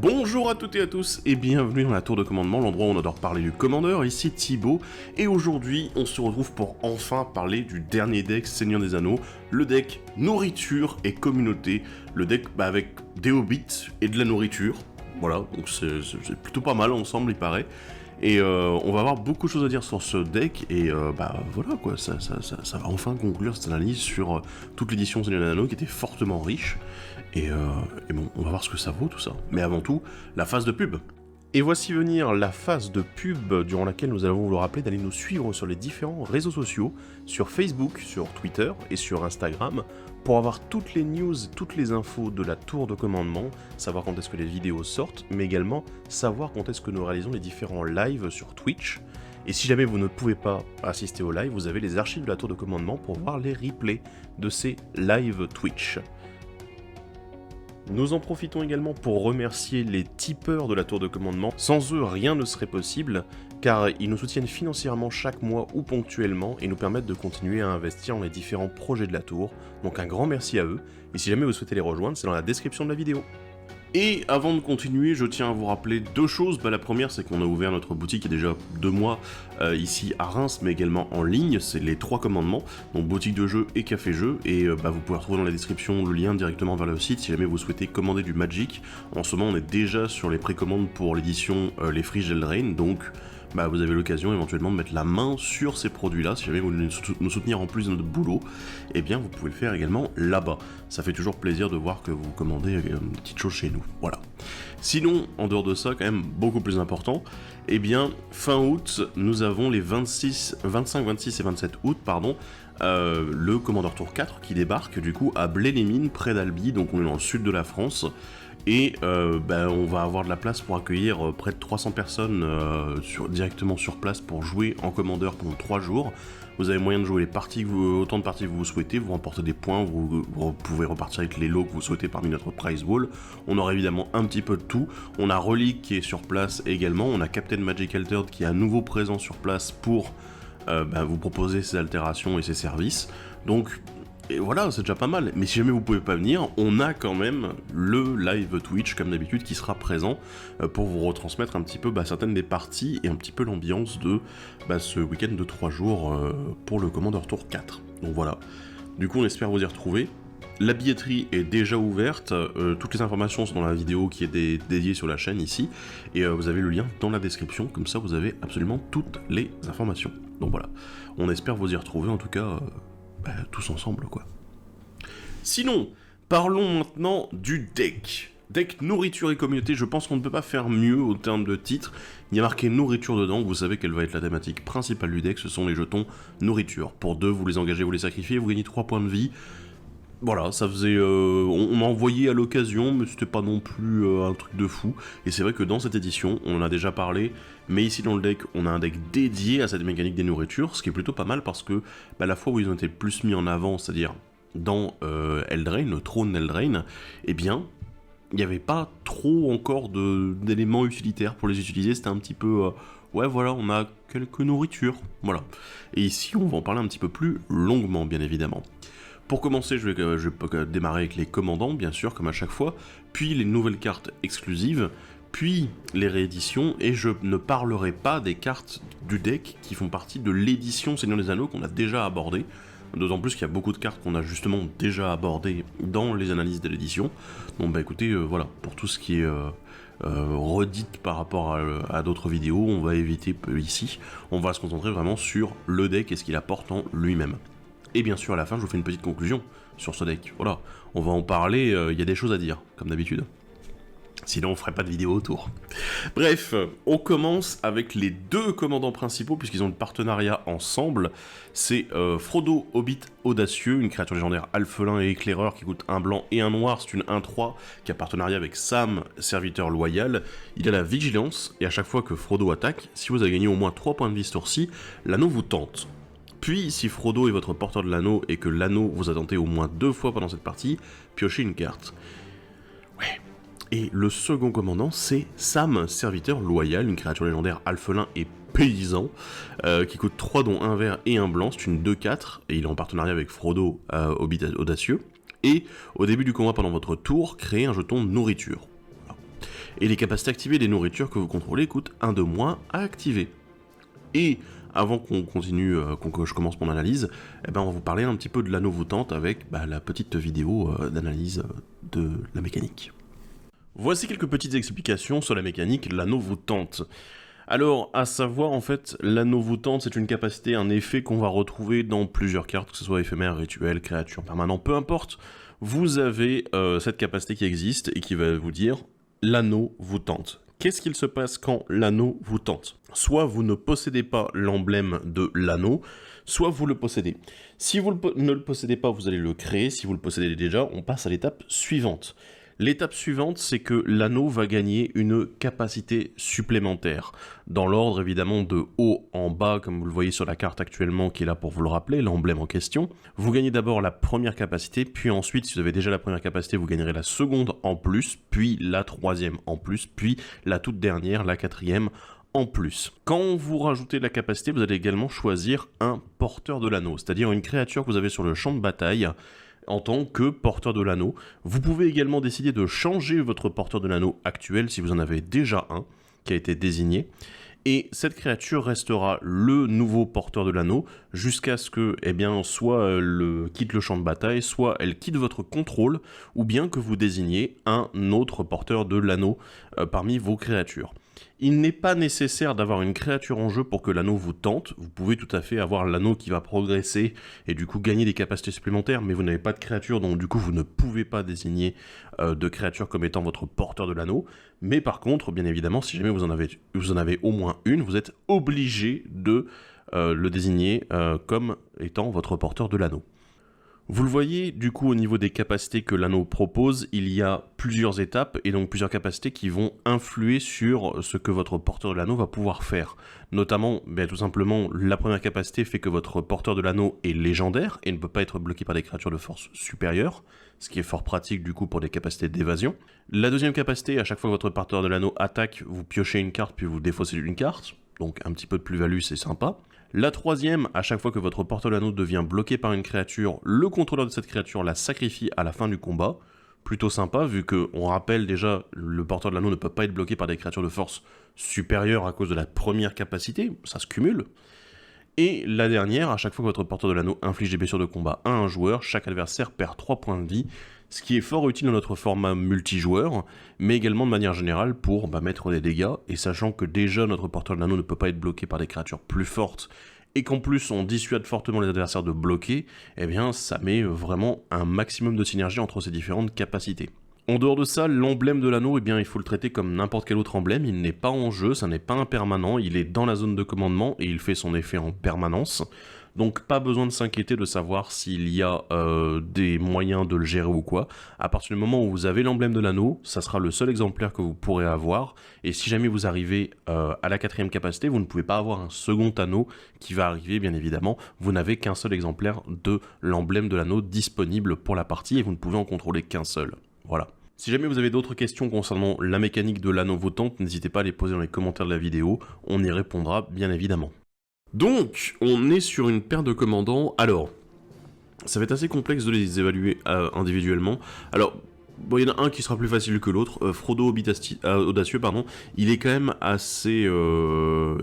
Bonjour à toutes et à tous et bienvenue dans la tour de commandement, l'endroit où on adore parler du commandeur, ici Thibaut, et aujourd'hui on se retrouve pour enfin parler du dernier deck Seigneur des Anneaux, le deck nourriture et communauté, le deck avec des hobbits et de la nourriture, voilà, donc c'est plutôt pas mal ensemble il paraît. Et on va avoir beaucoup de choses à dire sur ce deck, et voilà quoi, ça va enfin conclure cette analyse sur toute l'édition Seigneur des Anneaux qui était fortement riche, et bon, on va voir ce que ça vaut tout ça. Mais avant tout, la phase de pub. Et voici venir la phase de pub durant laquelle nous allons vous rappeler d'aller nous suivre sur les différents réseaux sociaux, sur Facebook, sur Twitter et sur Instagram, pour avoir toutes les news, toutes les infos de la tour de commandement, savoir quand est-ce que les vidéos sortent, mais également savoir quand est-ce que nous réalisons les différents lives sur Twitch. Et si jamais vous ne pouvez pas assister au live, vous avez les archives de la tour de commandement pour voir les replays de ces lives Twitch. Nous en profitons également pour remercier les tipeurs de la tour de commandement. Sans eux, rien ne serait possible, car ils nous soutiennent financièrement chaque mois ou ponctuellement et nous permettent de continuer à investir dans les différents projets de la tour. Donc un grand merci à eux, et si jamais vous souhaitez les rejoindre, c'est dans la description de la vidéo. Et avant de continuer, je tiens à vous rappeler deux choses. La première, c'est qu'on a ouvert notre boutique il y a déjà 2 mois ici à Reims, mais également en ligne. C'est les 3 commandements, donc boutique de jeux et café-jeux. Et vous pouvez retrouver dans la description le lien directement vers le site si jamais vous souhaitez commander du Magic. En ce moment, on est déjà sur les précommandes pour l'édition Les Friges d'Eldraine, donc vous avez l'occasion éventuellement de mettre la main sur ces produits-là. Si jamais vous voulez nous soutenir en plus de notre boulot, eh bien vous pouvez le faire également là-bas. Ça fait toujours plaisir de voir que vous commandez une petite chose chez nous. Voilà. Sinon, en dehors de ça, quand même beaucoup plus important, eh bien fin août, nous avons les 25, 26 et 27 août, le Commander Tour 4 qui débarque du coup à Blé-les-Mines, près d'Albi, donc on est dans le sud de la France. Et on va avoir de la place pour accueillir près de 300 personnes directement sur place pour jouer en commandeur pendant 3 jours. Vous avez moyen de jouer autant de parties que vous souhaitez, vous remportez des points, vous pouvez repartir avec les lots que vous souhaitez parmi notre prize wall. On aura évidemment un petit peu de tout. On a Relic qui est sur place également, on a Captain Magic Altered qui est à nouveau présent sur place pour vous proposer ses altérations et ses services. Donc et voilà, c'est déjà pas mal, mais si jamais vous pouvez pas venir, on a quand même le live Twitch, comme d'habitude, qui sera présent pour vous retransmettre un petit peu certaines des parties et un petit peu l'ambiance de ce week-end de 3 jours pour le Commander Tour 4. Donc voilà, du coup on espère vous y retrouver. La billetterie est déjà ouverte, toutes les informations sont dans la vidéo qui est dédiée sur la chaîne ici, et vous avez le lien dans la description, comme ça vous avez absolument toutes les informations. Donc voilà, on espère vous y retrouver en tout cas... tous ensemble quoi. Sinon, parlons maintenant du deck. Deck nourriture et communauté, je pense qu'on ne peut pas faire mieux au terme de titre. Il y a marqué nourriture dedans, vous savez quelle va être la thématique principale du deck, ce sont les jetons nourriture. Pour 2, vous les engagez, vous les sacrifiez, vous gagnez 3 points de vie. Voilà, ça faisait... on m'a envoyé à l'occasion, mais c'était pas non plus un truc de fou. Et c'est vrai que dans cette édition, on en a déjà parlé, mais ici dans le deck, on a un deck dédié à cette mécanique des nourritures, ce qui est plutôt pas mal parce que la fois où ils ont été plus mis en avant, c'est-à-dire dans Eldraine, le trône d'Eldraine, eh bien, il n'y avait pas trop encore d'éléments utilitaires pour les utiliser, c'était un petit peu... ouais voilà, on a quelques nourritures, voilà. Et ici, on va en parler un petit peu plus longuement, bien évidemment. Pour commencer, je vais démarrer avec les commandants, bien sûr, comme à chaque fois, puis les nouvelles cartes exclusives, puis les rééditions, et je ne parlerai pas des cartes du deck qui font partie de l'édition Seigneur des Anneaux qu'on a déjà abordée, d'autant plus qu'il y a beaucoup de cartes qu'on a justement déjà abordées dans les analyses de l'édition. Donc écoutez, voilà, pour tout ce qui est redite par rapport à d'autres vidéos, on va éviter ici, on va se concentrer vraiment sur le deck et ce qu'il apporte en lui-même. Et bien sûr, à la fin, je vous fais une petite conclusion sur ce deck. Voilà, on va en parler, il y a des choses à dire, comme d'habitude. Sinon, on ferait pas de vidéo autour. Bref, on commence avec les 2 commandants principaux, puisqu'ils ont le partenariat ensemble. C'est Frodo Hobbit Audacieux, une créature légendaire alphelin et éclaireur qui coûte 1 blanc et 1 noir. C'est une 1-3 qui a partenariat avec Sam, serviteur loyal. Il a la vigilance, et à chaque fois que Frodo attaque, si vous avez gagné au moins 3 points de vie ce tour-ci, l'anneau vous tente. Puis, si Frodo est votre porteur de l'anneau et que l'anneau vous a tenté au moins 2 fois pendant cette partie, piochez une carte. Ouais. Et le second commandant, c'est Sam, serviteur loyal, une créature légendaire alphelin et paysan, qui coûte 3 dont 1 vert et 1 blanc, c'est une 2-4, et il est en partenariat avec Frodo, Hobbit Audacieux. Et au début du combat pendant votre tour, créez un jeton nourriture. Et les capacités activées des nourritures que vous contrôlez coûtent 1 de moins à activer. Et avant qu'on continue, que je commence mon analyse, on va vous parler un petit peu de l'anneau voûtante avec la petite vidéo d'analyse de la mécanique. Voici quelques petites explications sur la mécanique de l'anneau voûtante. Alors, à savoir, en fait, l'anneau voûtante, c'est une capacité, un effet qu'on va retrouver dans plusieurs cartes, que ce soit éphémère, rituel, créature, permanent, peu importe. Vous avez cette capacité qui existe et qui va vous dire l'anneau voûtante. Qu'est-ce qu'il se passe quand l'anneau vous tente? Soit vous ne possédez pas l'emblème de l'anneau, soit vous le possédez. Si vous ne le possédez pas, vous allez le créer. Si vous le possédez déjà, on passe à l'étape suivante. L'étape suivante, c'est que l'anneau va gagner une capacité supplémentaire. Dans l'ordre, évidemment, de haut en bas, comme vous le voyez sur la carte actuellement, qui est là pour vous le rappeler, l'emblème en question. Vous gagnez d'abord la première capacité, puis ensuite, si vous avez déjà la première capacité, vous gagnerez la seconde en plus, puis la troisième en plus, puis la toute dernière, la quatrième en plus. Quand vous rajoutez la capacité, vous allez également choisir un porteur de l'anneau, c'est-à-dire une créature que vous avez sur le champ de bataille, en tant que porteur de l'anneau. Vous pouvez également décider de changer votre porteur de l'anneau actuel si vous en avez déjà un qui a été désigné. Et cette créature restera le nouveau porteur de l'anneau jusqu'à ce que, soit elle quitte le champ de bataille, soit elle quitte votre contrôle, ou bien que vous désigniez un autre porteur de l'anneau parmi vos créatures. Il n'est pas nécessaire d'avoir une créature en jeu pour que l'anneau vous tente. Vous pouvez tout à fait avoir l'anneau qui va progresser et du coup gagner des capacités supplémentaires, mais vous n'avez pas de créature, donc du coup vous ne pouvez pas désigner de créature comme étant votre porteur de l'anneau. Mais par contre, bien évidemment, si jamais vous en avez au moins une, vous êtes obligé de le désigner comme étant votre porteur de l'anneau. Vous le voyez, du coup, au niveau des capacités que l'anneau propose, il y a plusieurs étapes et donc plusieurs capacités qui vont influer sur ce que votre porteur de l'anneau va pouvoir faire. Notamment, tout simplement, la première capacité fait que votre porteur de l'anneau est légendaire et ne peut pas être bloqué par des créatures de force supérieure, ce qui est fort pratique du coup pour des capacités d'évasion. La deuxième capacité, à chaque fois que votre porteur de l'anneau attaque, vous piochez une carte puis vous défaussez une carte, donc un petit peu de plus-value, c'est sympa. La troisième, à chaque fois que votre porteur de l'anneau devient bloqué par une créature, le contrôleur de cette créature la sacrifie à la fin du combat. Plutôt sympa, vu que, on rappelle déjà, le porteur de l'anneau ne peut pas être bloqué par des créatures de force supérieure à cause de la première capacité, ça se cumule. Et la dernière, à chaque fois que votre porteur de l'anneau inflige des blessures de combat à un joueur, chaque adversaire perd 3 points de vie, ce qui est fort utile dans notre format multijoueur, mais également de manière générale pour mettre des dégâts, et sachant que déjà notre porteur de l'anneau ne peut pas être bloqué par des créatures plus fortes, et qu'en plus on dissuade fortement les adversaires de bloquer, ça met vraiment un maximum de synergie entre ces différentes capacités. En dehors de ça, l'emblème de l'anneau, il faut le traiter comme n'importe quel autre emblème, il n'est pas en jeu, ça n'est pas un permanent, il est dans la zone de commandement et il fait son effet en permanence. Donc pas besoin de s'inquiéter de savoir s'il y a des moyens de le gérer ou quoi. À partir du moment où vous avez l'emblème de l'anneau, ça sera le seul exemplaire que vous pourrez avoir. Et si jamais vous arrivez à la 4e capacité, vous ne pouvez pas avoir un second anneau qui va arriver, bien évidemment. Vous n'avez qu'un seul exemplaire de l'emblème de l'anneau disponible pour la partie et vous ne pouvez en contrôler qu'un seul. Voilà. Si jamais vous avez d'autres questions concernant la mécanique de l'anneau voûtante, n'hésitez pas à les poser dans les commentaires de la vidéo, on y répondra bien évidemment. Donc, on est sur une paire de commandants. Alors, ça va être assez complexe de les évaluer individuellement. Alors, il y en a un qui sera plus facile que l'autre. Frodo Audacieux, il est quand même assez...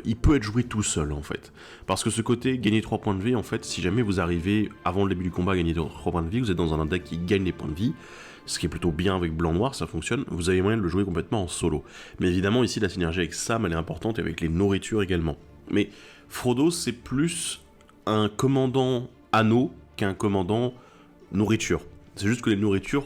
il peut être joué tout seul, en fait. Parce que ce côté, gagner 3 points de vie, en fait, si jamais vous arrivez, avant le début du combat, à gagner 3 points de vie, vous êtes dans un deck qui gagne les points de vie, ce qui est plutôt bien avec blanc-noir, ça fonctionne, vous avez moyen de le jouer complètement en solo. Mais évidemment, ici, la synergie avec Sam, elle est importante, et avec les nourritures également. Mais Frodo, c'est plus un commandant anneau qu'un commandant nourriture. C'est juste que les nourritures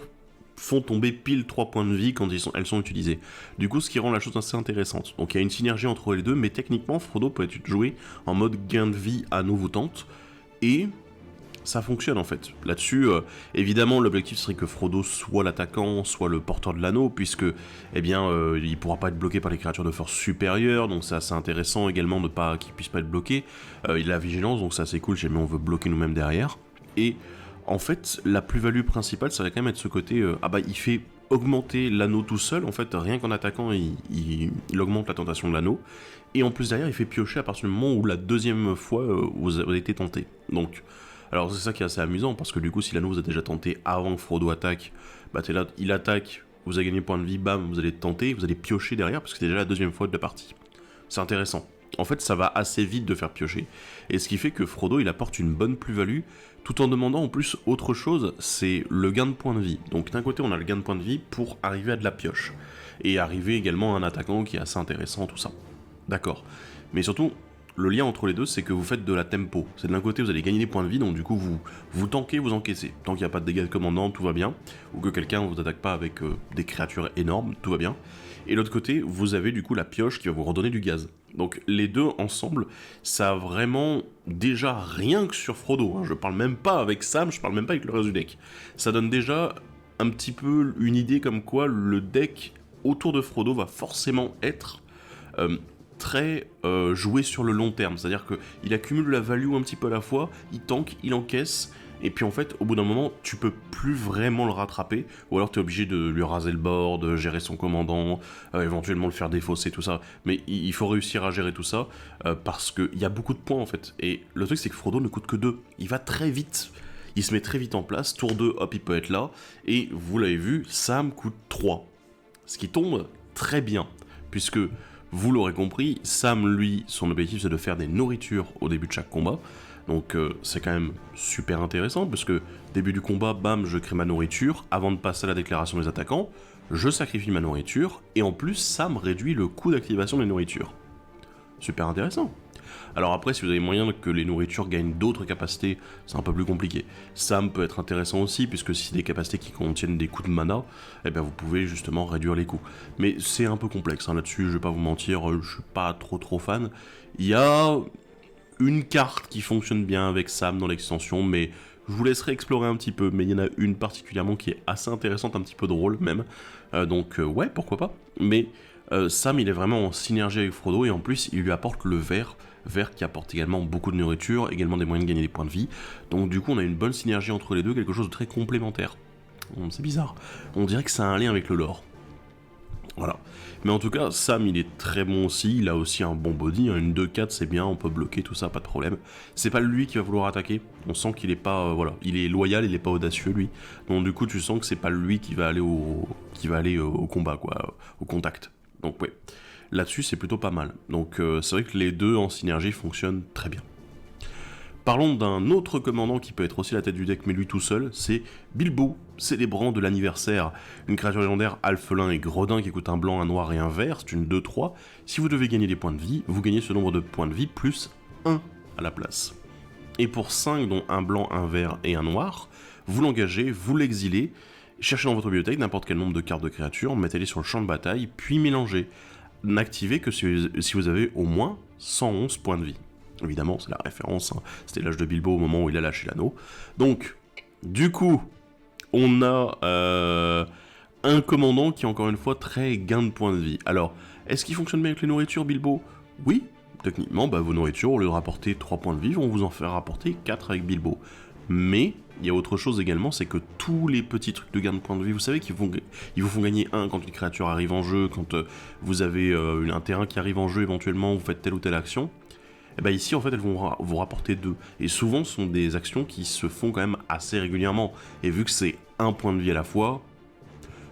font tomber pile 3 points de vie quand elles sont utilisées. Du coup, ce qui rend la chose assez intéressante. Donc il y a une synergie entre les deux, mais techniquement, Frodo peut être joué en mode gain de vie anneau voûtante, et ça fonctionne en fait. Là-dessus, évidemment, l'objectif serait que Frodo soit l'attaquant, soit le porteur de l'anneau, puisque, il pourra pas être bloqué par les créatures de force supérieure, donc c'est assez intéressant également de pas qu'il puisse pas être bloqué. Il a la vigilance, donc c'est assez cool si jamais on veut bloquer nous-mêmes derrière. Et en fait, la plus-value principale, ça va quand même être ce côté, il fait augmenter l'anneau tout seul, en fait, rien qu'en attaquant, il augmente la tentation de l'anneau, et en plus derrière, il fait piocher à partir du moment où la deuxième fois, vous avez été tenté. Donc, alors c'est ça qui est assez amusant, parce que du coup, si l'anneau vous a déjà tenté avant que Frodo attaque, t'es là, il attaque, vous avez gagné point de vie, bam, vous allez tenter, vous allez piocher derrière, parce que c'est déjà la deuxième fois de la partie. C'est intéressant. En fait, ça va assez vite de faire piocher, et ce qui fait que Frodo, il apporte une bonne plus-value, tout en demandant en plus autre chose, c'est le gain de points de vie. Donc d'un côté, on a le gain de points de vie pour arriver à de la pioche, et arriver également à un attaquant qui est assez intéressant, tout ça. D'accord. Mais surtout, le lien entre les deux, c'est que vous faites de la tempo. C'est de l'un côté, vous allez gagner des points de vie, donc du coup, vous tankez, vous encaissez. Tant qu'il n'y a pas de dégâts de commandant, tout va bien. Ou que quelqu'un ne vous attaque pas avec des créatures énormes, tout va bien. Et l'autre côté, vous avez du coup la pioche qui va vous redonner du gaz. Donc les deux ensemble, ça a vraiment, déjà rien que sur Frodo, hein, je parle même pas avec Sam, je parle même pas avec le reste du deck. Ça donne déjà un petit peu une idée comme quoi le deck autour de Frodo va forcément être très joué sur le long terme, c'est-à-dire qu'il accumule la value un petit peu à la fois, il tank, il encaisse, et puis en fait, au bout d'un moment, tu peux plus vraiment le rattraper, ou alors tu es obligé de lui raser le bord, de gérer son commandant, éventuellement le faire défausser, tout ça, mais il faut réussir à gérer tout ça, parce qu'il y a beaucoup de points en fait, et le truc c'est que Frodo ne coûte que 2, il va très vite, il se met très vite en place, tour 2, hop, il peut être là, et vous l'avez vu, Sam coûte 3, ce qui tombe très bien, puisque vous l'aurez compris, Sam, lui, son objectif c'est de faire des nourritures au début de chaque combat. Donc c'est quand même super intéressant, parce que début du combat, bam, je crée ma nourriture, avant de passer à la déclaration des attaquants, je sacrifie ma nourriture, et en plus, Sam réduit le coût d'activation des nourritures. Super intéressant. Alors après, si vous avez moyen que les nourritures gagnent d'autres capacités, c'est un peu plus compliqué. Sam peut être intéressant aussi, puisque si c'est des capacités qui contiennent des coups de mana, eh bien vous pouvez justement réduire les coûts. Mais c'est un peu complexe, hein, là-dessus, je vais pas vous mentir, je suis pas trop fan. Il y a une carte qui fonctionne bien avec Sam dans l'extension, mais je vous laisserai explorer un petit peu, mais il y en a une particulièrement qui est assez intéressante, un petit peu drôle même, donc ouais, pourquoi pas. Mais Sam, il est vraiment en synergie avec Frodo, et en plus, il lui apporte le vert qui apporte également beaucoup de nourriture, également des moyens de gagner des points de vie, donc du coup, on a une bonne synergie entre les deux, quelque chose de très complémentaire. C'est bizarre, on dirait que ça a un lien avec le lore. Voilà. Mais en tout cas, Sam, il est très bon aussi, il a aussi un bon body, hein, une 2-4 c'est bien, on peut bloquer tout ça, pas de problème. C'est pas lui qui va vouloir attaquer, on sent qu'il est pas, voilà, il est loyal, il est pas audacieux lui. Donc du coup, tu sens que c'est pas lui qui va aller au combat, quoi, au contact. Donc ouais, là-dessus c'est plutôt pas mal. Donc c'est vrai que les deux en synergie fonctionnent très bien. Parlons d'un autre commandant qui peut être aussi la tête du deck, mais lui tout seul, c'est Bilbo, célébrant de l'anniversaire. Une créature légendaire alphelin et gredin qui coûte un blanc, un noir et un vert, c'est une 2-3. Si vous devez gagner des points de vie, vous gagnez ce nombre de points de vie plus 1 à la place. Et pour 5, dont un blanc, un vert et un noir, vous l'engagez, vous l'exilez, cherchez dans votre bibliothèque n'importe quel nombre de cartes de créatures, mettez-les sur le champ de bataille, puis mélangez. N'activez que si vous avez au moins 111 points de vie. Évidemment, c'est la référence, hein. C'était l'âge de Bilbo au moment où il a lâché l'anneau. Donc, du coup, on a un commandant qui est encore une fois très gain de points de vie. Alors, est-ce qu'il fonctionne bien avec les nourritures, Bilbo? Oui, techniquement, vos nourritures, au lieu de rapporter 3 points de vie, vont vous en faire rapporter 4 avec Bilbo. Mais, il y a autre chose également, c'est que tous les petits trucs de gain de points de vie, vous savez qu'ils vous font gagner 1 quand une créature arrive en jeu, quand vous avez un terrain qui arrive en jeu, éventuellement, vous faites telle ou telle action. Et bah ici en fait elles vont vous rapporter 2. Et souvent ce sont des actions qui se font quand même assez régulièrement. Et vu que c'est un point de vie à la fois,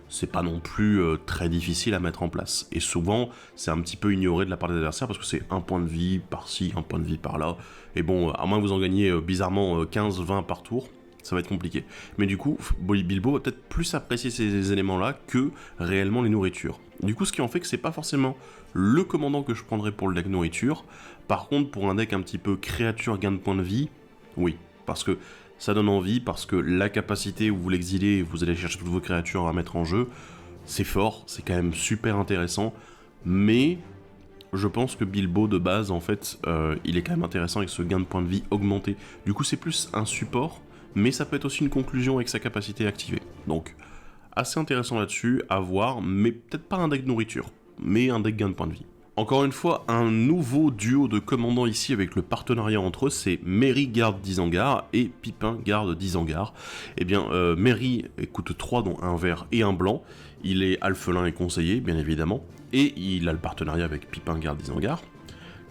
c'est pas non plus très difficile à mettre en place. Et souvent c'est un petit peu ignoré de la part des adversaires parce que c'est un point de vie par-ci, un point de vie par-là. Et bon, à moins que vous en gagnez bizarrement 15-20 par tour, ça va être compliqué. Mais du coup, Bilbo va peut-être plus apprécier ces éléments-là que réellement les nourritures. Du coup, ce qui en fait que c'est pas forcément le commandant que je prendrais pour le deck nourriture. Par contre, pour un deck un petit peu créature gain de points de vie, oui. Parce que ça donne envie, parce que la capacité où vous l'exilez et vous allez chercher toutes vos créatures à mettre en jeu, c'est fort, c'est quand même super intéressant. Mais je pense que Bilbo de base, en fait, il est quand même intéressant avec ce gain de points de vie augmenté. Du coup, c'est plus un support, mais ça peut être aussi une conclusion avec sa capacité activée. Donc, assez intéressant là-dessus, à voir, mais peut-être pas un deck nourriture, mais un deck gain de points de vie. Encore une fois, un nouveau duo de commandants ici avec le partenariat entre eux, c'est Merry garde d'Isengard et Pippin garde d'Isengard. Eh bien, Merry coûte 3 dont un vert et un blanc, il est alphelin et conseiller, bien évidemment, et il a le partenariat avec Pippin garde d'Isengard.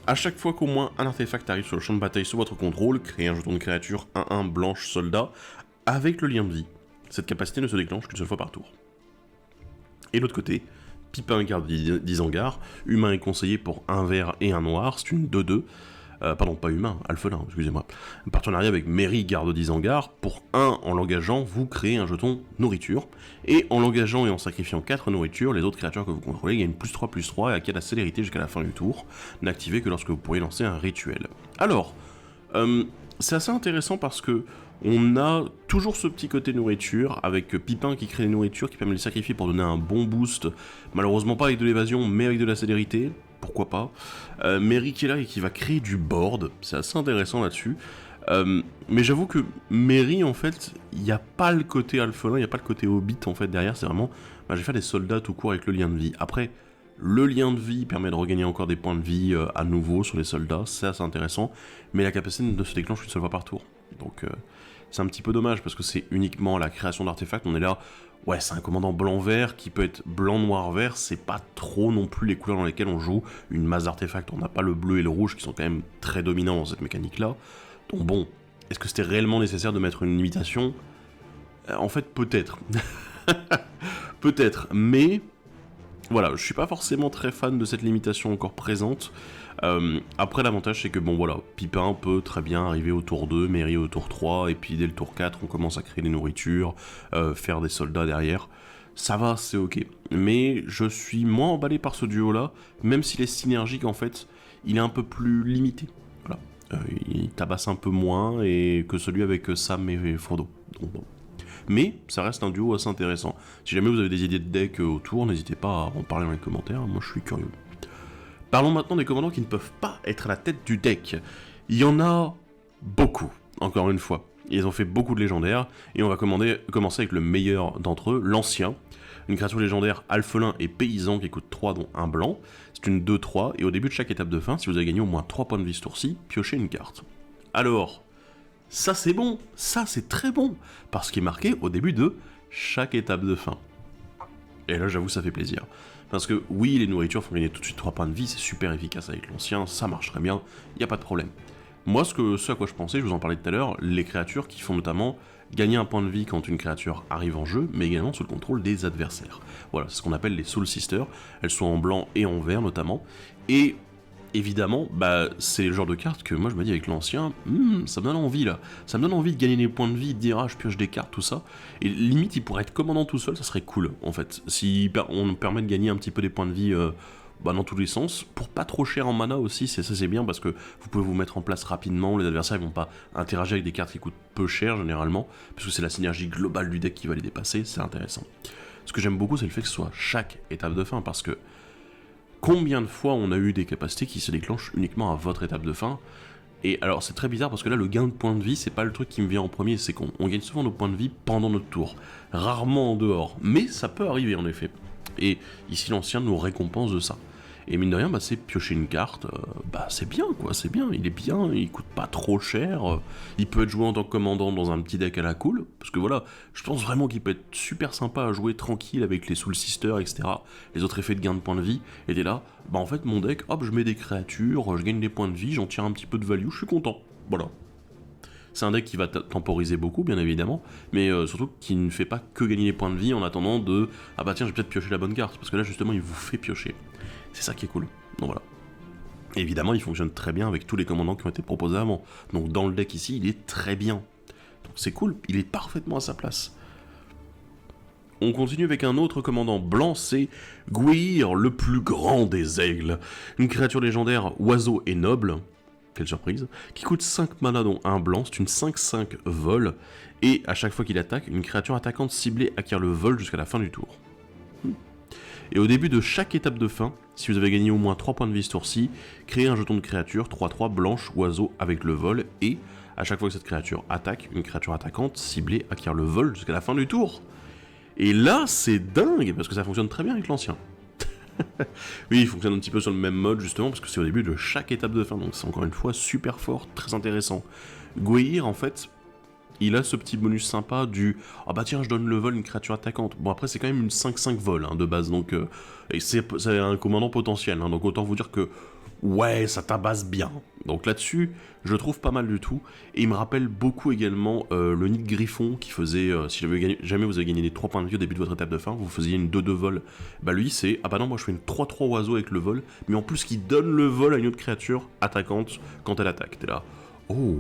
A chaque fois qu'au moins un artefact arrive sur le champ de bataille sous votre contrôle, créez un jeton de créature 1-1 blanche soldat avec le lien de vie. Cette capacité ne se déclenche qu'une seule fois par tour. Et de l'autre côté, Pipin garde d'Isengard, humain et conseiller pour un vert et un noir, c'est une 2-2. Pardon, pas humain, alphelin, excusez-moi. Un partenariat avec Merry, garde d'Isengard. Pour 1, en l'engageant, vous créez un jeton nourriture. Et en l'engageant et en sacrifiant 4 nourritures, les autres créatures que vous contrôlez gagnent +3/+3 et acquièrent la célérité jusqu'à la fin du tour, n'activez que lorsque vous pourriez lancer un rituel. Alors, c'est assez intéressant parce que on a toujours ce petit côté nourriture, avec Pipin qui crée des nourritures, qui permet de les sacrifier pour donner un bon boost, malheureusement pas avec de l'évasion, mais avec de la célérité, pourquoi pas. Merry qui est là et qui va créer du board, c'est assez intéressant là-dessus. Mais j'avoue que Merry, en fait, il n'y a pas le côté alphelin, il n'y a pas le côté hobbit, en fait, derrière, c'est vraiment, je vais faire des soldats tout court avec le lien de vie. Après, le lien de vie permet de regagner encore des points de vie à nouveau sur les soldats, c'est assez intéressant, mais la capacité ne se déclenche une seule fois par tour. Donc c'est un petit peu dommage parce que c'est uniquement la création d'artefacts, on est là, ouais c'est un commandant blanc-vert qui peut être blanc-noir-vert, c'est pas trop non plus les couleurs dans lesquelles on joue une masse d'artefacts, on n'a pas le bleu et le rouge qui sont quand même très dominants dans cette mécanique-là, donc bon, est-ce que c'était réellement nécessaire de mettre une limitation ? En fait peut-être, peut-être, mais... Voilà, je suis pas forcément très fan de cette limitation encore présente. Après, l'avantage, c'est que, bon, voilà, Pipin peut très bien arriver au tour 2, Merry au tour 3, et puis dès le tour 4, on commence à créer des nourritures, faire des soldats derrière. Ça va, c'est ok. Mais je suis moins emballé par ce duo-là, même s'il est synergique, en fait, il est un peu plus limité. Voilà. Il tabasse un peu moins et que celui avec Sam et Frodo. Donc bon. Mais ça reste un duo assez intéressant. Si jamais vous avez des idées de deck autour, n'hésitez pas à en parler dans les commentaires, moi je suis curieux. Parlons maintenant des commandants qui ne peuvent pas être à la tête du deck. Il y en a beaucoup, encore une fois. Ils ont fait beaucoup de légendaires, et on va commencer avec le meilleur d'entre eux, l'ancien. Une créature légendaire alphelin et paysan qui coûte 3 dont un blanc. C'est une 2-3, et au début de chaque étape de fin, si vous avez gagné au moins 3 points de vie ce tour-ci, piochez une carte. Alors... ça c'est bon, ça c'est très bon, parce qu'il est marqué au début de chaque étape de fin. Et là j'avoue ça fait plaisir. Parce que oui, les nourritures font gagner tout de suite 3 points de vie, c'est super efficace avec l'ancien, ça marche très bien, y a pas de problème. Moi ce à quoi je pensais, je vous en parlais tout à l'heure, les créatures qui font notamment gagner un point de vie quand une créature arrive en jeu, mais également sous le contrôle des adversaires. Voilà, c'est ce qu'on appelle les Soul Sisters, elles sont en blanc et en vert notamment, et... évidemment, c'est le genre de carte que moi je me dis avec l'ancien, ça me donne envie là. Ça me donne envie de gagner des points de vie, de dire je pioche des cartes, tout ça. Et limite, il pourrait être commandant tout seul, ça serait cool en fait. Si on nous permet de gagner un petit peu des points de vie dans tous les sens, pour pas trop cher en mana aussi, c'est bien parce que vous pouvez vous mettre en place rapidement, les adversaires ils vont pas interagir avec des cartes qui coûtent peu cher généralement, parce que c'est la synergie globale du deck qui va les dépasser, c'est intéressant. Ce que j'aime beaucoup, c'est le fait que ce soit chaque étape de fin, parce que combien de fois on a eu des capacités qui se déclenchent uniquement à votre étape de fin? Et alors c'est très bizarre parce que là le gain de points de vie c'est pas le truc qui me vient en premier, c'est qu'on gagne souvent nos points de vie pendant notre tour, rarement en dehors, mais ça peut arriver en effet. Et ici l'ancien nous récompense de ça. Et mine de rien, c'est piocher une carte, c'est bien quoi, c'est bien, il est bien, il coûte pas trop cher, il peut être joué en tant que commandant dans un petit deck à la cool, parce que voilà, je pense vraiment qu'il peut être super sympa à jouer tranquille avec les Soul Sisters, etc., les autres effets de gain de points de vie, et t'es là, en fait mon deck, hop, je mets des créatures, je gagne des points de vie, j'en tire un petit peu de value, je suis content, voilà. C'est un deck qui va temporiser beaucoup, bien évidemment, mais surtout qui ne fait pas que gagner des points de vie en attendant de « ah bah tiens, j'ai peut-être pioché la bonne carte », parce que là justement il vous fait piocher. C'est ça qui est cool. Donc voilà. Et évidemment, il fonctionne très bien avec tous les commandants qui ont été proposés avant. Donc dans le deck ici, il est très bien. Donc c'est cool, il est parfaitement à sa place. On continue avec un autre commandant blanc, c'est Gwyr, le plus grand des aigles. Une créature légendaire, oiseau et noble, quelle surprise, qui coûte 5 mana dont un blanc, c'est une 5-5 vol, et à chaque fois qu'il attaque, une créature attaquante ciblée acquiert le vol jusqu'à la fin du tour. Et au début de chaque étape de fin, si vous avez gagné au moins 3 points de vie ce tour-ci, créez un jeton de créature 3-3 blanche oiseau avec le vol, et à chaque fois que cette créature attaque, une créature attaquante ciblée acquiert le vol jusqu'à la fin du tour. Et là, c'est dingue, parce que ça fonctionne très bien avec l'ancien. Oui, il fonctionne un petit peu sur le même mode, justement, parce que c'est au début de chaque étape de fin, donc c'est encore une fois super fort, très intéressant. Gwyr, en fait, il a ce petit bonus sympa du « ah bah tiens, je donne le vol à une créature attaquante ». Bon, après, c'est quand même une 5-5 vol, de base, donc... et c'est un commandant potentiel, donc autant vous dire que ouais, ça tabasse bien. Donc là-dessus, je trouve pas mal du tout. Et il me rappelle beaucoup également le nid de Griffon qui faisait, si jamais vous avez gagné les 3 points de vie au début de votre étape de fin, vous faisiez une 2-2 vol. Bah lui, c'est, ah bah non, moi je fais une 3-3 oiseau avec le vol, mais en plus qui donne le vol à une autre créature attaquante quand elle attaque. T'es là, oh.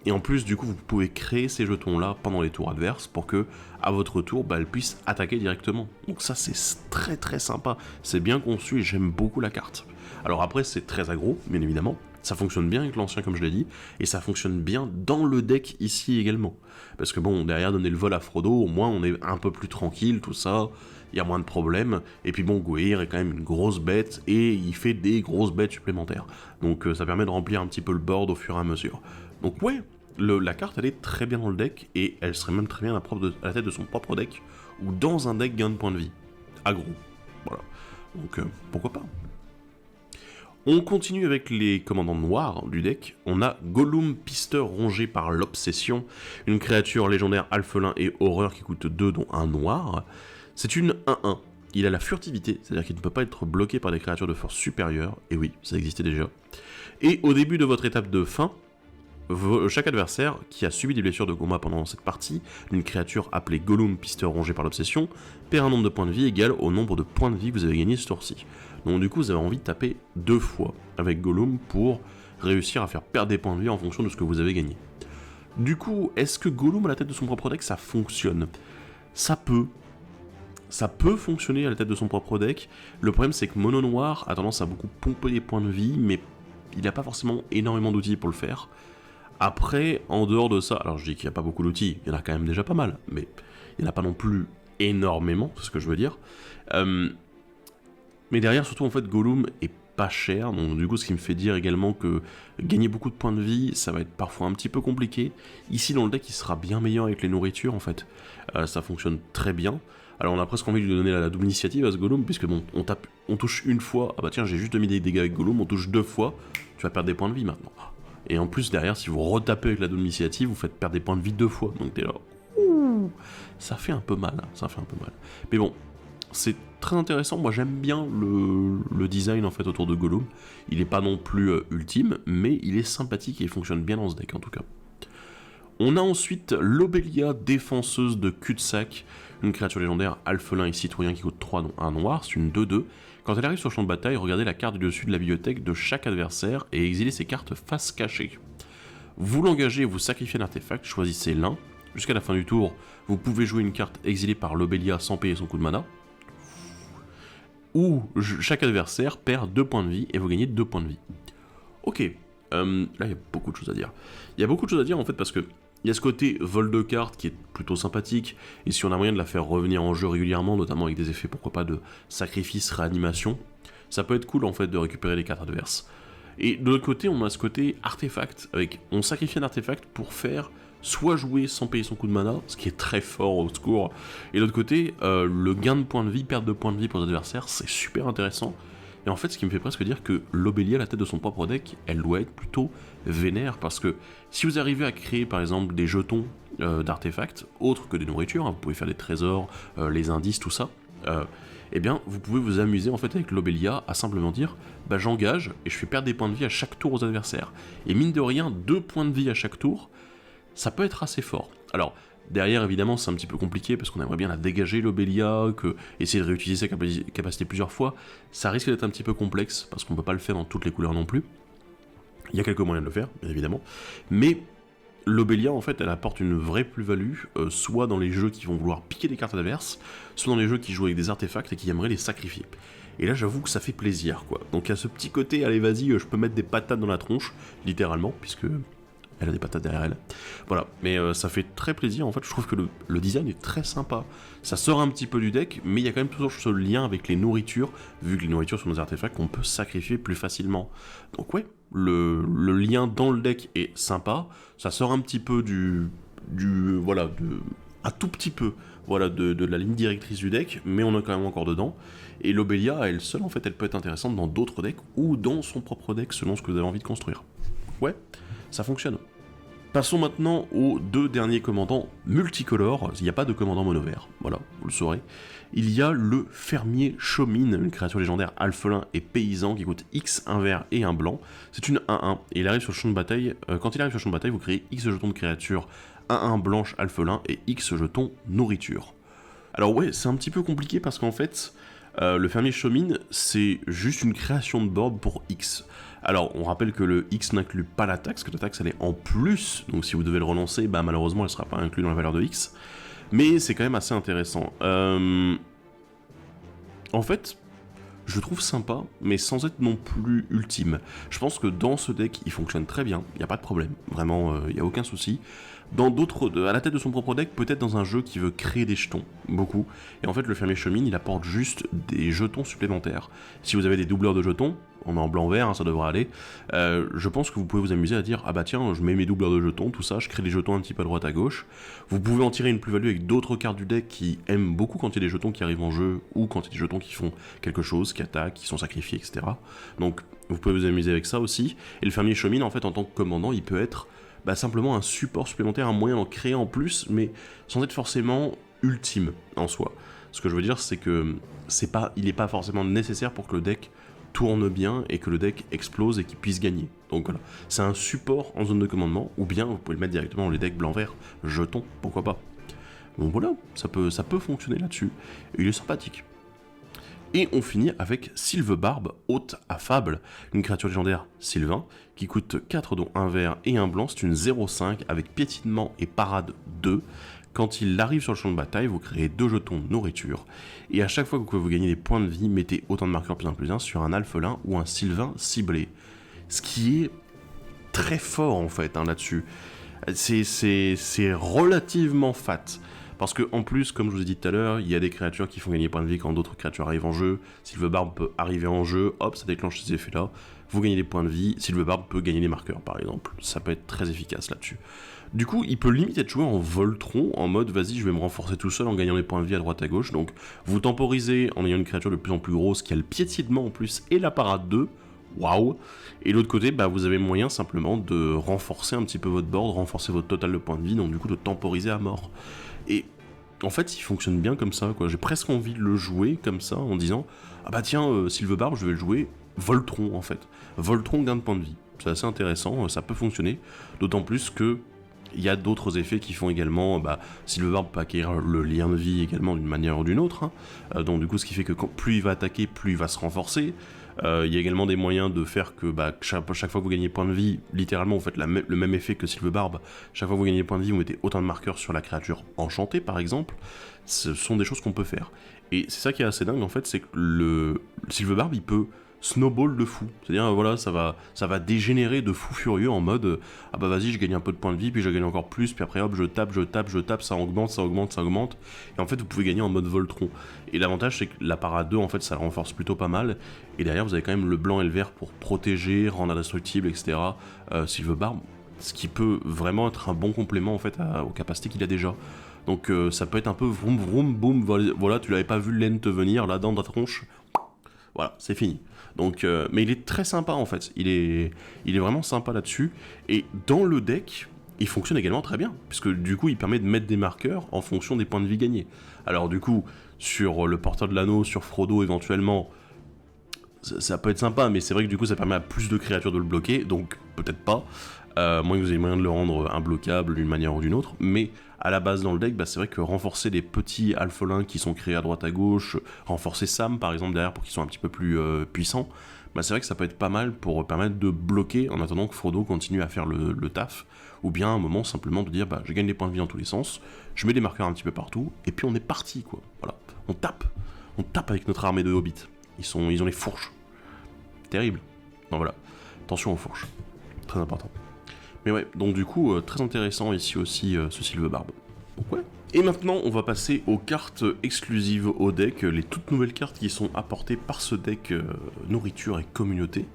Et en plus, du coup, vous pouvez créer ces jetons-là pendant les tours adverses pour que, à votre tour, bah, elle puisse attaquer directement. Donc ça, c'est très très sympa. C'est bien conçu et j'aime beaucoup la carte. Alors après, c'est très aggro, bien évidemment. Ça fonctionne bien avec l'ancien, comme je l'ai dit, et ça fonctionne bien dans le deck ici également. Parce que bon, derrière, donner le vol à Frodo, au moins, on est un peu plus tranquille, tout ça. Il y a moins de problèmes. Et puis bon, Goéhir est quand même une grosse bête, et il fait des grosses bêtes supplémentaires. Donc ça permet de remplir un petit peu le board au fur et à mesure. Donc ouais, la carte, elle est très bien dans le deck, et elle serait même très bien à la tête de son propre deck, ou dans un deck gain de points de vie. Aggro. Voilà. Donc, pourquoi pas. On continue avec les commandants noirs du deck. On a Gollum, pisteur rongé par l'obsession, une créature légendaire alphelin et horreur qui coûte 2, dont un noir. C'est une 1-1. Il a la furtivité, c'est-à-dire qu'il ne peut pas être bloqué par des créatures de force supérieure, et oui, ça existait déjà. Et au début de votre étape de fin, chaque adversaire qui a subi des blessures de combat pendant cette partie, d'une créature appelée Gollum, pisteur rongé par l'obsession, perd un nombre de points de vie égal au nombre de points de vie que vous avez gagné ce tour-ci. Donc du coup, vous avez envie de taper 2 fois avec Gollum pour réussir à faire perdre des points de vie en fonction de ce que vous avez gagné. Du coup, est-ce que Gollum à la tête de son propre deck, ça fonctionne? Ça peut. Ça peut fonctionner à la tête de son propre deck. Le problème, c'est que Mono Noir a tendance à beaucoup pomper les points de vie, mais il n'a pas forcément énormément d'outils pour le faire. Après, en dehors de ça, alors je dis qu'il n'y a pas beaucoup d'outils, il y en a quand même déjà pas mal, mais il n'y en a pas non plus énormément, c'est ce que je veux dire. Mais derrière, surtout, en fait, Gollum est pas cher, donc du coup, ce qui me fait dire également que gagner beaucoup de points de vie, ça va être parfois un petit peu compliqué. Ici, dans le deck, il sera bien meilleur avec les nourritures, en fait. Ça fonctionne très bien. Alors, on a presque envie de lui donner la double initiative à ce Gollum, puisque bon, on touche une fois, ah bah tiens, j'ai juste mis des dégâts avec Gollum, on touche 2 fois, tu vas perdre des points de vie maintenant. Et en plus, derrière, si vous retapez avec la double initiative, vous faites perdre des points de vie 2 fois. Donc t'es là, ouh, ça fait un peu mal, hein, ça fait un peu mal. Mais bon, c'est très intéressant. Moi, j'aime bien le design en fait autour de Gollum. Il n'est pas non plus ultime, mais il est sympathique et il fonctionne bien dans ce deck en tout cas. On a ensuite l'Obelia, défenseuse de cul-de-sac, une créature légendaire alphelin et citoyen qui coûte 3, dont un noir, c'est une 2-2. Quand elle arrive sur le champ de bataille, regardez la carte du dessus de la bibliothèque de chaque adversaire et exilez ces cartes face cachée. Vous l'engagez et vous sacrifiez un artefact, choisissez l'un. Jusqu'à la fin du tour, vous pouvez jouer une carte exilée par l'Obelia sans payer son coup de mana. Ou chaque adversaire perd 2 points de vie et vous gagnez 2 points de vie. Ok, là il y a beaucoup de choses à dire. Il y a beaucoup de choses à dire en fait parce que il y a ce côté vol de cartes qui est plutôt sympathique, et si on a moyen de la faire revenir en jeu régulièrement, notamment avec des effets, pourquoi pas, de sacrifice, réanimation, ça peut être cool en fait de récupérer les cartes adverses. Et de l'autre côté, on a ce côté artefact, avec on sacrifie un artefact pour faire soit jouer sans payer son coup de mana, ce qui est très fort au secours, et de l'autre côté, le gain de points de vie, perte de points de vie pour les adversaires, c'est super intéressant. Et en fait, ce qui me fait presque dire que l'Obelia, à la tête de son propre deck, elle doit être plutôt vénère, parce que si vous arrivez à créer par exemple des jetons d'artefacts, autres que des nourritures, hein, vous pouvez faire des trésors, les indices, tout ça, eh bien vous pouvez vous amuser en fait avec l'Obelia à simplement dire bah j'engage et je fais perdre des points de vie à chaque tour aux adversaires. Et mine de rien, 2 points de vie à chaque tour, ça peut être assez fort. Alors, derrière, évidemment, c'est un petit peu compliqué parce qu'on aimerait bien la dégager, l'Obelia, essayer de réutiliser sa capacité plusieurs fois. Ça risque d'être un petit peu complexe parce qu'on ne peut pas le faire dans toutes les couleurs non plus. Il y a quelques moyens de le faire, bien évidemment. Mais l'Obelia, en fait, elle apporte une vraie plus-value, soit dans les jeux qui vont vouloir piquer des cartes adverses, soit dans les jeux qui jouent avec des artefacts et qui aimeraient les sacrifier. Et là, j'avoue que ça fait plaisir, quoi. Donc, il y a ce petit côté, allez, vas-y, je peux mettre des patates dans la tronche, littéralement, puisque elle a des patates derrière elle. Voilà, mais ça fait très plaisir, en fait, je trouve que le design est très sympa. Ça sort un petit peu du deck, mais il y a quand même toujours ce lien avec les nourritures, vu que les nourritures sont des artefacts qu'on peut sacrifier plus facilement. Donc ouais, le lien dans le deck est sympa, ça sort un petit peu un tout petit peu, voilà, de la ligne directrice du deck, mais on est quand même encore dedans. Et l'Obelia, à elle seule, en fait, elle peut être intéressante dans d'autres decks, ou dans son propre deck, selon ce que vous avez envie de construire. Ouais, ça fonctionne. Passons maintenant aux 2 derniers commandants multicolores. Il n'y a pas de commandant mono vert, voilà, vous le saurez. Il y a le fermier Shomin, une créature légendaire alphelin et paysan qui coûte X, un vert et un blanc. C'est une 1-1 et il arrive sur le champ de bataille. Quand il arrive sur le champ de bataille, vous créez X jetons de créature 1-1 blanche alphelin et X jetons nourriture. Alors ouais, c'est un petit peu compliqué parce qu'en fait, le fermier Shomin, c'est juste une création de board pour X. Alors, on rappelle que le X n'inclut pas la taxe, que la taxe elle est en plus, donc si vous devez le relancer, bah malheureusement elle ne sera pas inclue dans la valeur de X. Mais c'est quand même assez intéressant. En fait, je le trouve sympa, mais sans être non plus ultime. Je pense que dans ce deck, il fonctionne très bien, il n'y a pas de problème, vraiment, il n'y a aucun souci. Dans d'autres, à la tête de son propre deck, peut-être dans un jeu qui veut créer des jetons, beaucoup. Et en fait, le fermier Shomin, il apporte juste des jetons supplémentaires. Si vous avez des doubleurs de jetons, on est en blanc-vert, hein, ça devrait aller, je pense que vous pouvez vous amuser à dire « Ah bah tiens, je mets mes doubleurs de jetons, tout ça, je crée des jetons un petit peu à droite à gauche. » Vous pouvez en tirer une plus-value avec d'autres cartes du deck qui aiment beaucoup quand il y a des jetons qui arrivent en jeu, ou quand il y a des jetons qui font quelque chose, qui attaquent, qui sont sacrifiés, etc. Donc, vous pouvez vous amuser avec ça aussi. Et le fermier Shomin, en fait, en tant que commandant, il peut être simplement un support supplémentaire, un moyen d'en créer en plus, mais sans être forcément ultime en soi. Ce que je veux dire, c'est que il n'est pas forcément nécessaire pour que le deck tourne bien et que le deck explose et qu'il puisse gagner. Donc voilà, c'est un support en zone de commandement, ou bien vous pouvez le mettre directement dans les decks blanc-vert, jetons, pourquoi pas. Donc voilà, ça peut fonctionner là-dessus, et il est sympathique. Et on finit avec Sylvebarbe, hôte affable, une créature légendaire Sylvain, qui coûte 4 dont un vert et un blanc, c'est une 0-5 avec piétinement et parade 2. Quand il arrive sur le champ de bataille, vous créez 2 jetons nourriture, et à chaque fois que vous gagnez des points de vie, mettez autant de marqueurs +1/+1 sur un alphelin ou un sylvain ciblé. Ce qui est très fort en fait, hein, là-dessus. C'est relativement fat. Parce que en plus, comme je vous ai dit tout à l'heure, il y a des créatures qui font gagner points de vie quand d'autres créatures arrivent en jeu. Sylvebarbe peut arriver en jeu, hop, ça déclenche ces effets-là. Vous gagnez des points de vie, Sylvebarbe peut gagner des marqueurs par exemple. Ça peut être très efficace là-dessus. Du coup, il peut limite être joué en Voltron, en mode vas-y, je vais me renforcer tout seul en gagnant des points de vie à droite à gauche. Donc, vous temporisez en ayant une créature de plus en plus grosse qui a le piétinement en plus et la parade 2. Waouh! Et de l'autre côté, vous avez moyen simplement de renforcer un petit peu votre board, renforcer votre total de points de vie, donc du coup de temporiser à mort. Et en fait, il fonctionne bien comme ça, quoi. J'ai presque envie de le jouer comme ça, en disant ah bah tiens, Sylvebarbe, je vais le jouer Voltron en fait. Voltron gain de points de vie. C'est assez intéressant, ça peut fonctionner, d'autant plus que il y a d'autres effets qui font également, Sylvebarbe peut acquérir le lien de vie également d'une manière ou d'une autre, hein. Donc du coup ce qui fait que plus il va attaquer, plus il va se renforcer. Il y a également des moyens de faire que chaque fois que vous gagnez point de vie, littéralement vous faites le même effet que Sylvebarbe. Chaque fois que vous gagnez point de vie, vous mettez autant de marqueurs sur la créature enchantée par exemple. Ce sont des choses qu'on peut faire. Et c'est ça qui est assez dingue en fait, c'est que le Sylvebarbe il peut snowball de fou. C'est-à-dire voilà, ça va dégénérer de fou furieux en mode ah bah vas-y, je gagne un peu de points de vie, puis je gagne encore plus, puis après hop, je tape, ça augmente. Et en fait, vous pouvez gagner en mode Voltron. Et l'avantage, c'est que la parade 2, en fait, ça le renforce plutôt pas mal. Et derrière, vous avez quand même le blanc et le vert pour protéger, rendre indestructible, etc. Sylvebarbe, ce qui peut vraiment être un bon complément en fait aux capacités qu'il a déjà. Donc ça peut être un peu vroom vroom boum, voilà, tu l'avais pas vu l'aine te venir là dans ta tronche. Voilà, c'est fini. Donc, mais il est très sympa en fait, il est vraiment sympa là-dessus, et dans le deck, il fonctionne également très bien, puisque du coup il permet de mettre des marqueurs en fonction des points de vie gagnés. Alors du coup, sur le porteur de l'anneau, sur Frodo éventuellement, ça peut être sympa, mais c'est vrai que du coup ça permet à plus de créatures de le bloquer, donc peut-être pas, moins que vous ayez moyen de le rendre imbloquable d'une manière ou d'une autre, mais à la base dans le deck, c'est vrai que renforcer les petits alphelins qui sont créés à droite à gauche, renforcer Sam par exemple derrière pour qu'ils soient un petit peu plus puissants, c'est vrai que ça peut être pas mal pour permettre de bloquer en attendant que Frodo continue à faire le taf, ou bien à un moment simplement de dire je gagne des points de vie dans tous les sens, je mets des marqueurs un petit peu partout, et puis on est parti quoi, voilà, on tape avec notre armée de hobbits, ils ont les fourches, terrible, non voilà, attention aux fourches, très important. Mais ouais, donc du coup, très intéressant ici aussi ce Sylvebarbe. Donc ouais. Et maintenant, on va passer aux cartes exclusives au deck, les toutes nouvelles cartes qui sont apportées par ce deck nourriture et communauté.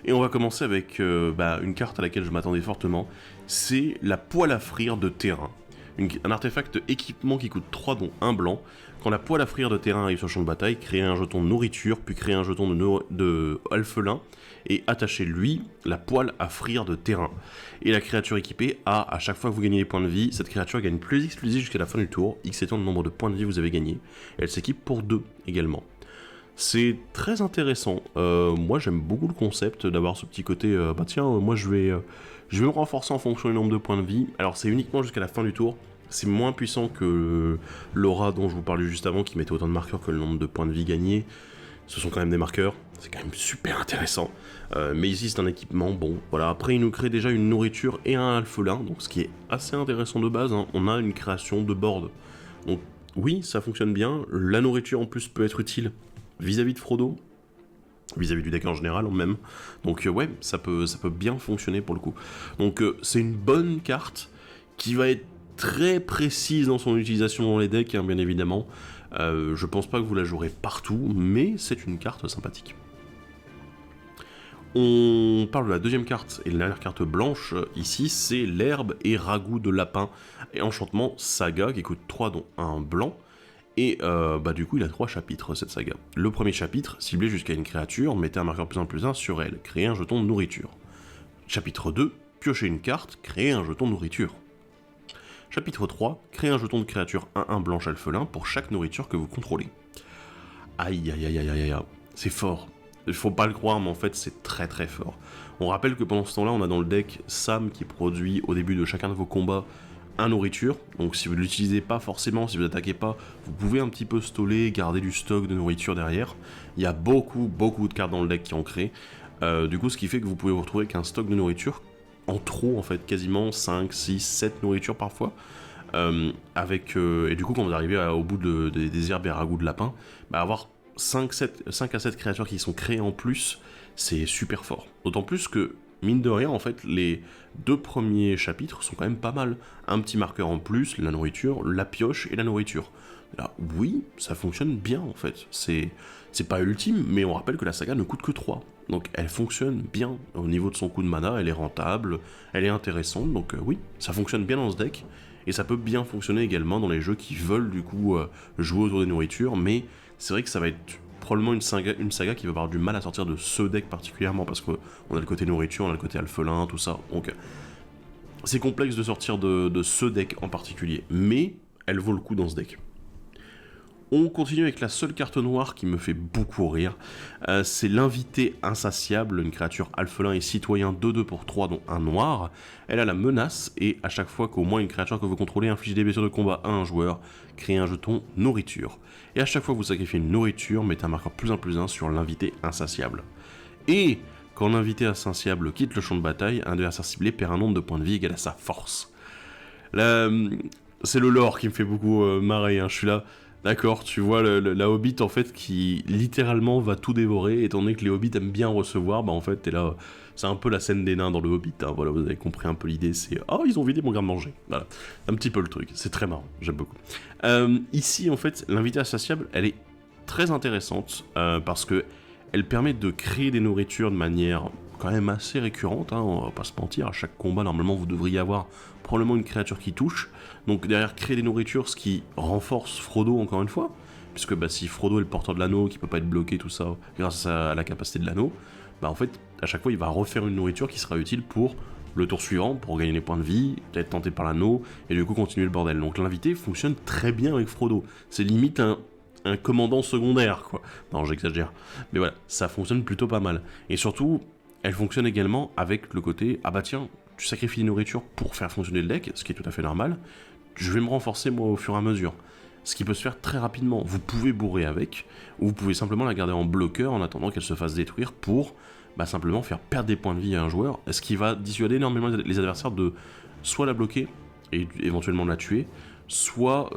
Et on va commencer avec une carte à laquelle je m'attendais fortement, c'est la poêle à frire de terrain. un artefact équipement qui coûte 3 dont 1 blanc. Quand la poêle à frire de terrain arrive sur le champ de bataille, créez un jeton de nourriture, puis créez un jeton de alphelin, et attachez-lui la poêle à frire de terrain. Et la créature équipée a, à chaque fois que vous gagnez des points de vie, cette créature gagne plus X jusqu'à la fin du tour, X étant le nombre de points de vie que vous avez gagné. Elle s'équipe pour 2 également. C'est très intéressant. Moi j'aime beaucoup le concept d'avoir ce petit côté, bah tiens, moi je vais me renforcer en fonction du nombre de points de vie. Alors c'est uniquement jusqu'à la fin du tour. C'est moins puissant que l'aura dont je vous parlais juste avant, qui mettait autant de marqueurs que le nombre de points de vie gagnés. Ce sont quand même des marqueurs, c'est quand même super intéressant. Mais ici c'est un équipement, bon, voilà. Après il nous crée déjà une nourriture et un alphelin, donc ce qui est assez intéressant de base, hein. On a une création de board. Donc oui, ça fonctionne bien. La nourriture en plus peut être utile vis-à-vis de Frodo, vis-à-vis du deck en général même. Donc ouais, ça peut bien fonctionner pour le coup. Donc c'est une bonne carte qui va être très précise dans son utilisation dans les decks, hein, bien évidemment. Je pense pas que vous la jouerez partout, mais c'est une carte sympathique. On parle de la deuxième carte et la dernière carte blanche. Ici, c'est l'herbe et ragoût de lapin et enchantement saga qui coûte 3 dont 1 blanc. Et du coup, il a 3 chapitres, cette saga. Le premier chapitre, ciblé jusqu'à une créature, mettez un marqueur +1/+1 sur elle, créez un jeton de nourriture. Chapitre 2, piochez une carte, créez un jeton de nourriture. Chapitre 3, créez un jeton de créature 1/1 blanche alphelin pour chaque nourriture que vous contrôlez. Aïe aïe aïe aïe aïe aïe, c'est fort. Il faut pas le croire, mais en fait, c'est très très fort. On rappelle que pendant ce temps-là, on a dans le deck Sam qui produit au début de chacun de vos combats un nourriture, donc si vous ne l'utilisez pas forcément, si vous n'attaquez pas, vous pouvez un petit peu stoller, garder du stock de nourriture derrière. Il y a beaucoup de cartes dans le deck qui en créent, du coup ce qui fait que vous pouvez vous retrouver avec un stock de nourriture en trop en fait, quasiment 5, 6, 7 nourritures parfois, et du coup quand vous arrivez au bout des herbes et ragoûts de lapin, avoir 5 à 7 créatures qui sont créées en plus, c'est super fort. D'autant plus que mine de rien, en fait, les 2 premiers chapitres sont quand même pas mal. Un petit marqueur en plus, la nourriture, la pioche et la nourriture. Là, oui, ça fonctionne bien, en fait. C'est pas ultime, mais on rappelle que la saga ne coûte que 3. Donc elle fonctionne bien au niveau de son coût de mana, elle est rentable, elle est intéressante, donc oui, ça fonctionne bien dans ce deck. Et ça peut bien fonctionner également dans les jeux qui veulent, du coup, jouer autour des nourritures, mais c'est vrai que ça va être probablement une saga qui va avoir du mal à sortir de ce deck particulièrement, parce qu'on a le côté nourriture, on a le côté alphelin, tout ça, donc c'est complexe de sortir de ce deck en particulier, mais elle vaut le coup dans ce deck. On continue avec la seule carte noire qui me fait beaucoup rire, c'est l'invité insatiable, une créature alphelin et citoyen 2/2 pour 3 dont 1 noir. Elle a la menace, et à chaque fois qu'au moins une créature que vous contrôlez inflige des blessures de combat à un joueur, créez un jeton nourriture. Et à chaque fois que vous sacrifiez une nourriture, mettez un marqueur +1/+1 sur l'invité insatiable. Et quand l'invité insatiable quitte le champ de bataille, un adversaire ciblé perd un nombre de points de vie égal à sa force. C'est le lore qui me fait beaucoup marrer, hein. Je suis là... D'accord, tu vois la Hobbit en fait qui littéralement va tout dévorer, étant donné que les Hobbits aiment bien recevoir, en fait t'es là, c'est un peu la scène des nains dans le Hobbit, hein, voilà, vous avez compris un peu l'idée, c'est « Oh, ils ont vidé mon garde-manger », voilà, un petit peu le truc, c'est très marrant, j'aime beaucoup. Ici en fait, l'invité insatiable, elle est très intéressante, parce que elle permet de créer des nourritures de manière quand même assez récurrente, hein, on va pas se mentir, à chaque combat normalement vous devriez avoir probablement une créature qui touche, donc derrière créer des nourritures, ce qui renforce Frodo encore une fois, puisque si Frodo est le porteur de l'anneau, qui peut pas être bloqué, tout ça, grâce à la capacité de l'anneau, en fait à chaque fois il va refaire une nourriture qui sera utile pour le tour suivant, pour gagner des points de vie, peut-être tenté par l'anneau, et du coup continuer le bordel. Donc l'invité fonctionne très bien avec Frodo, c'est limite un commandant secondaire, quoi. Non, j'exagère. Mais voilà, ça fonctionne plutôt pas mal. Et surtout, elle fonctionne également avec le côté, ah bah tiens, tu sacrifies des nourritures pour faire fonctionner le deck, ce qui est tout à fait normal, je vais me renforcer moi au fur et à mesure. Ce qui peut se faire très rapidement. Vous pouvez bourrer avec, ou vous pouvez simplement la garder en bloqueur en attendant qu'elle se fasse détruire pour simplement faire perdre des points de vie à un joueur, ce qui va dissuader énormément les adversaires de soit la bloquer et éventuellement la tuer, soit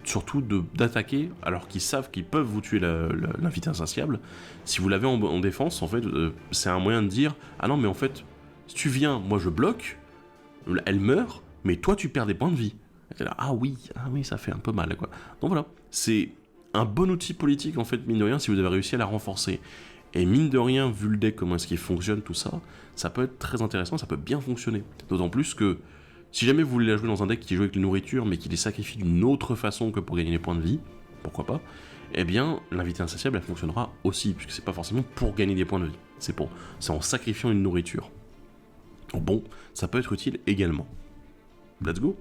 surtout d'attaquer alors qu'ils savent qu'ils peuvent vous tuer l'invité insatiable. Si vous l'avez en défense, en fait, c'est un moyen de dire « Ah non, mais en fait, si tu viens, moi je bloque, elle meurt, mais toi tu perds des points de vie. » Là, ah oui, ça fait un peu mal, quoi. Donc voilà, c'est un bon outil politique, en fait, mine de rien, si vous avez réussi à la renforcer. Et mine de rien, vu le deck, comment est-ce qu'il fonctionne, tout ça, ça peut être très intéressant, ça peut bien fonctionner. D'autant plus que Si jamais vous voulez la jouer dans un deck qui joue avec les nourritures, mais qui les sacrifie d'une autre façon que pour gagner les points de vie, pourquoi pas, eh bien, l'invité insatiable, elle fonctionnera aussi, puisque c'est pas forcément pour gagner des points de vie, c'est en sacrifiant une nourriture. Donc bon, ça peut être utile également. Let's go.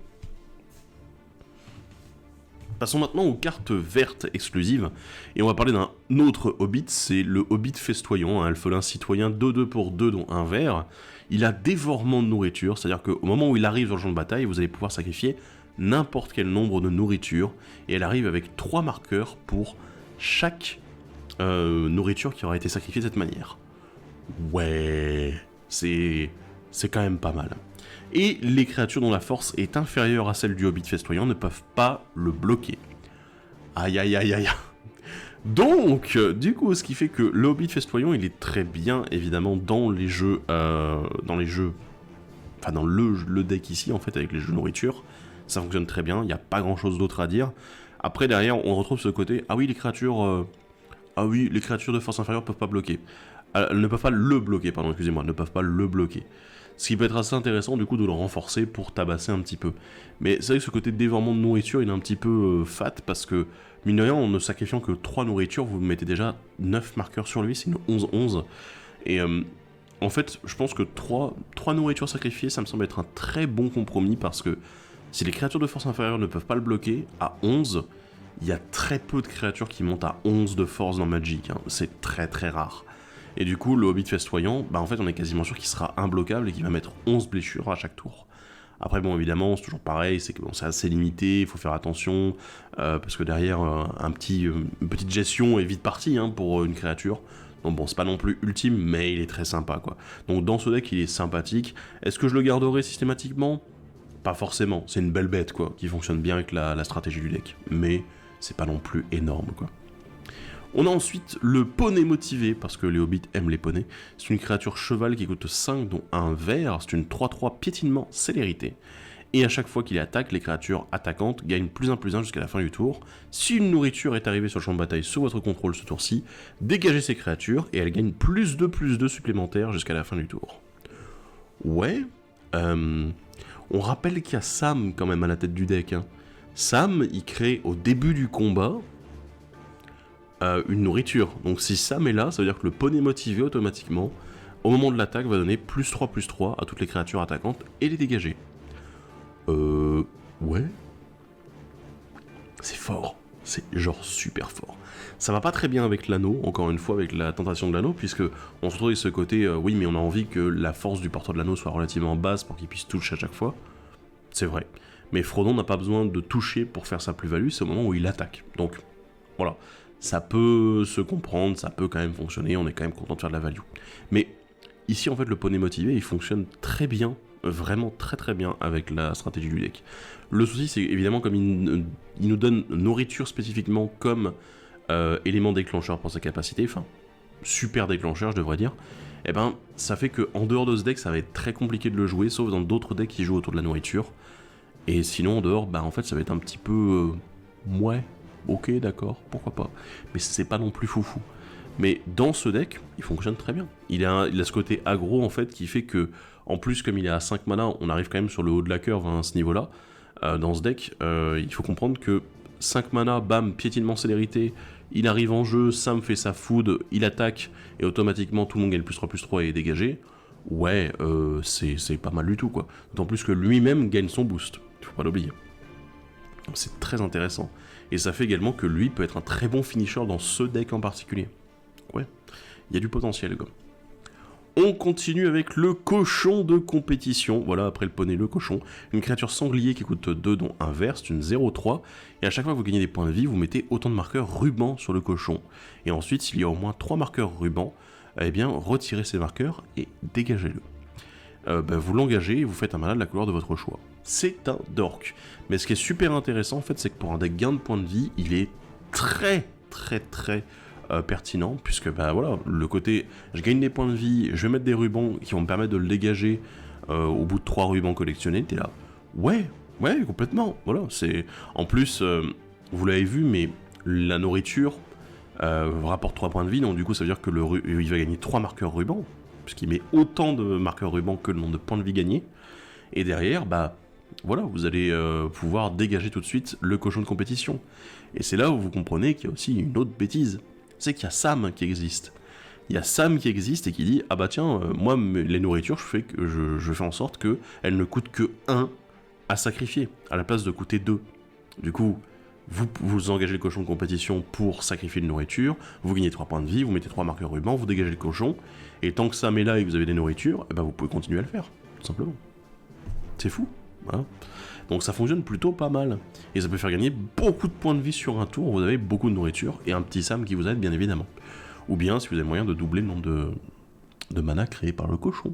Passons maintenant aux cartes vertes exclusives, et on va parler d'un autre Hobbit, c'est le Hobbit festoyant, un alphelin citoyen 2-2 pour 2 dont un vert. Il a dévorement de nourriture, c'est-à-dire qu'au moment où il arrive dans le champ de bataille, vous allez pouvoir sacrifier n'importe quel nombre de nourriture, et elle arrive avec 3 marqueurs pour chaque nourriture qui aura été sacrifiée de cette manière. Ouais, c'est quand même pas mal. Et les créatures dont la force est inférieure à celle du Hobbit festoyant ne peuvent pas le bloquer. Aïe aïe aïe aïe. Donc, du coup, ce qui fait que le Hobbit festoyant, il est très bien, évidemment, dans les jeux, dans le deck ici, en fait, avec les jeux nourriture. Ça fonctionne très bien, il n'y a pas grand-chose d'autre à dire. Après, derrière, on retrouve ce côté, ah oui, les créatures de force inférieure peuvent pas bloquer. Elles ne peuvent pas le bloquer, pardon, excusez-moi, ne peuvent pas le bloquer. Ce qui peut être assez intéressant du coup de le renforcer pour tabasser un petit peu. Mais c'est vrai que ce côté de dévorement de nourriture il est un petit peu fat parce que mine de rien en ne sacrifiant que 3 nourritures vous mettez déjà 9 marqueurs sur lui, c'est une 11-11. Et en fait je pense que 3 nourritures sacrifiées ça me semble être un très bon compromis parce que si les créatures de force inférieure ne peuvent pas le bloquer, à 11, il y a très peu de créatures qui montent à 11 de force dans Magic, hein. C'est très très rare. Et du coup, le Hobbit festoyant, en fait, on est quasiment sûr qu'il sera imbloquable et qu'il va mettre 11 blessures à chaque tour. Après, bon, évidemment, c'est toujours pareil, c'est que c'est assez limité, il faut faire attention, parce que derrière, une petite gestion est vite partie hein, pour une créature. Donc bon, c'est pas non plus ultime, mais il est très sympa, quoi. Donc dans ce deck, il est sympathique. Est-ce que je le garderai systématiquement ? Pas forcément, c'est une belle bête, quoi, qui fonctionne bien avec la stratégie du deck. Mais c'est pas non plus énorme, quoi. On a ensuite le poney motivé, parce que les hobbits aiment les poneys. C'est une créature cheval qui coûte 5, dont un vert. C'est une 3-3 piétinement célérité. Et à chaque fois qu'il attaque, les créatures attaquantes gagnent +1/+1 jusqu'à la fin du tour. Si une nourriture est arrivée sur le champ de bataille sous votre contrôle ce tour-ci, dégagez ces créatures et elles gagnent +2/+2 supplémentaires jusqu'à la fin du tour. Ouais, on rappelle qu'il y a Sam quand même à la tête du deck. Hein. Sam, il crée au début du combat une nourriture. Donc si Sam est là, ça veut dire que le poney motivé automatiquement, au moment de l'attaque, va donner +3/+3 à toutes les créatures attaquantes et les dégager. Ouais. C'est fort. C'est genre super fort. Ça va pas très bien avec l'anneau, encore une fois, avec la tentation de l'anneau, puisque on se retrouve avec ce côté, oui, mais on a envie que la force du porteur de l'anneau soit relativement basse pour qu'il puisse toucher à chaque fois. C'est vrai. Mais Frodon n'a pas besoin de toucher pour faire sa plus-value, c'est au moment où il attaque. Donc, voilà. Ça peut se comprendre, ça peut quand même fonctionner, on est quand même content de faire de la value. Mais ici, en fait, le poney motivé, il fonctionne très bien, vraiment très très bien avec la stratégie du deck. Le souci, c'est évidemment comme il nous donne nourriture spécifiquement comme élément déclencheur pour sa capacité, enfin, super déclencheur, je devrais dire, et ben, ça fait qu'en dehors de ce deck, ça va être très compliqué de le jouer, sauf dans d'autres decks qui jouent autour de la nourriture. Et sinon, en dehors, en fait, ça va être un petit peu... ouais. Ok, d'accord, pourquoi pas. Mais c'est pas non plus foufou. Mais dans ce deck, il fonctionne très bien. Il a ce côté aggro, en fait, qui fait que, en plus, comme il est à 5 mana, on arrive quand même sur le haut de la curve à ce niveau-là. Dans ce deck, il faut comprendre que 5 mana, bam, piétinement célérité, il arrive en jeu, Sam fait sa food, il attaque, et automatiquement, tout le monde gagne +3/+3 et est dégagé. Ouais, c'est pas mal du tout, quoi. D'autant plus que lui-même gagne son boost. Faut pas l'oublier. C'est très intéressant. Et ça fait également que lui peut être un très bon finisher dans ce deck en particulier. Ouais, il y a du potentiel, quoi. On continue avec le cochon de compétition. Voilà, après le poney, le cochon. Une créature sanglier qui coûte 2, dont un vert, c'est une 0-3. Et à chaque fois que vous gagnez des points de vie, vous mettez autant de marqueurs ruban sur le cochon. Et ensuite, s'il y a au moins 3 marqueurs ruban, eh bien, retirez ces marqueurs et dégagez-le. Vous l'engagez et vous faites un mana de la couleur de votre choix. C'est un dork. Mais ce qui est super intéressant, en fait, c'est que pour un deck gain de points de vie, il est très pertinent, puisque voilà, le côté je gagne des points de vie, je vais mettre des rubans qui vont me permettre de le dégager au bout de 3 rubans collectionnés, t'es là, ouais, complètement, voilà, c'est... En plus, vous l'avez vu, mais la nourriture rapporte 3 points de vie, donc du coup ça veut dire que il va gagner 3 marqueurs rubans, puisqu'il met autant de marqueurs rubans que le nombre de points de vie gagnés, et derrière, voilà, vous allez pouvoir dégager tout de suite le cochon de compétition. Et c'est là où vous comprenez qu'il y a aussi une autre bêtise, c'est qu'il y a Sam qui existe. Il y a Sam qui existe et qui dit « Ah bah tiens, moi, les nourritures, je fais en sorte qu'elles ne coûtent que 1 à sacrifier, à la place de coûter 2. » Du coup, vous engagez le cochon de compétition pour sacrifier une nourriture, vous gagnez 3 points de vie, vous mettez 3 marqueurs ruban, vous dégagez le cochon, et tant que Sam est là et que vous avez des nourritures, eh ben vous pouvez continuer à le faire, tout simplement. C'est fou, voilà. Donc ça fonctionne plutôt pas mal. Et ça peut faire gagner beaucoup de points de vie sur un tour, vous avez beaucoup de nourriture, et un petit Sam qui vous aide, bien évidemment. Ou bien, si vous avez moyen de doubler le nombre de mana créé par le cochon.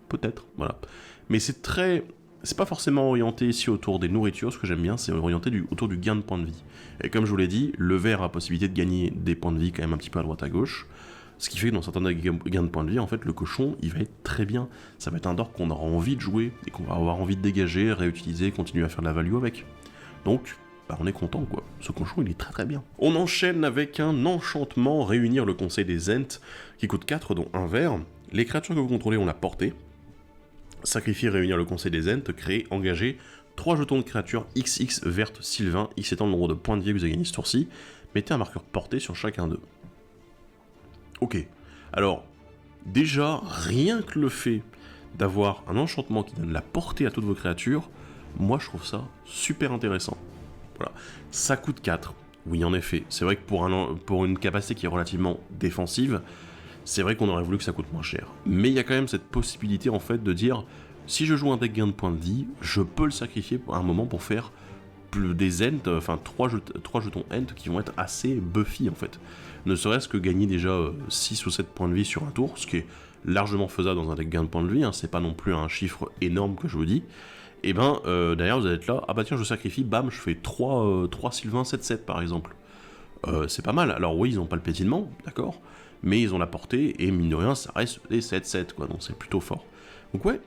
Peut-être, voilà. Mais c'est pas forcément orienté ici autour des nourritures, ce que j'aime bien, c'est orienté autour du gain de points de vie. Et comme je vous l'ai dit, le vert a la possibilité de gagner des points de vie quand même un petit peu à droite à gauche, ce qui fait que dans certains gains de points de vie, en fait, le cochon, il va être très bien. Ça va être un dork qu'on aura envie de jouer, et qu'on va avoir envie de dégager, réutiliser, continuer à faire de la value avec. Donc, bah on est content quoi, ce cochon il est très très bien. On enchaîne avec un enchantement, réunir le conseil des Ents, qui coûte 4 dont un vert. Les créatures que vous contrôlez ont la portée. Sacrifier, réunir le conseil des Ents, créer, engager 3 jetons de créatures XX verte Sylvain, X étant le nombre de points de vie que vous avez gagné ce tour-ci. Mettez un marqueur portée sur chacun d'eux. Ok, alors déjà, rien que le fait d'avoir un enchantement qui donne la portée à toutes vos créatures, moi je trouve ça super intéressant. Voilà. Ça coûte 4, oui en effet, c'est vrai que pour une capacité qui est relativement défensive, c'est vrai qu'on aurait voulu que ça coûte moins cher. Mais il y a quand même cette possibilité en fait de dire, si je joue un deck gain de points de vie, je peux le sacrifier à un moment pour faire des Ents, enfin 3 jetons Ents qui vont être assez buffy en fait. Ne serait-ce que gagner déjà 6 ou 7 points de vie sur un tour, ce qui est largement faisable dans un deck gain de points de vie, hein, c'est pas non plus un chiffre énorme que je vous dis. Et ben derrière vous allez être là, ah bah tiens je sacrifie, bam, je fais 3 Sylvain 7-7 par exemple. C'est pas mal, alors oui ils ont pas le pétinement, d'accord, mais ils ont la portée, et mine de rien ça reste des 7-7 quoi, donc c'est plutôt fort. Donc ouais,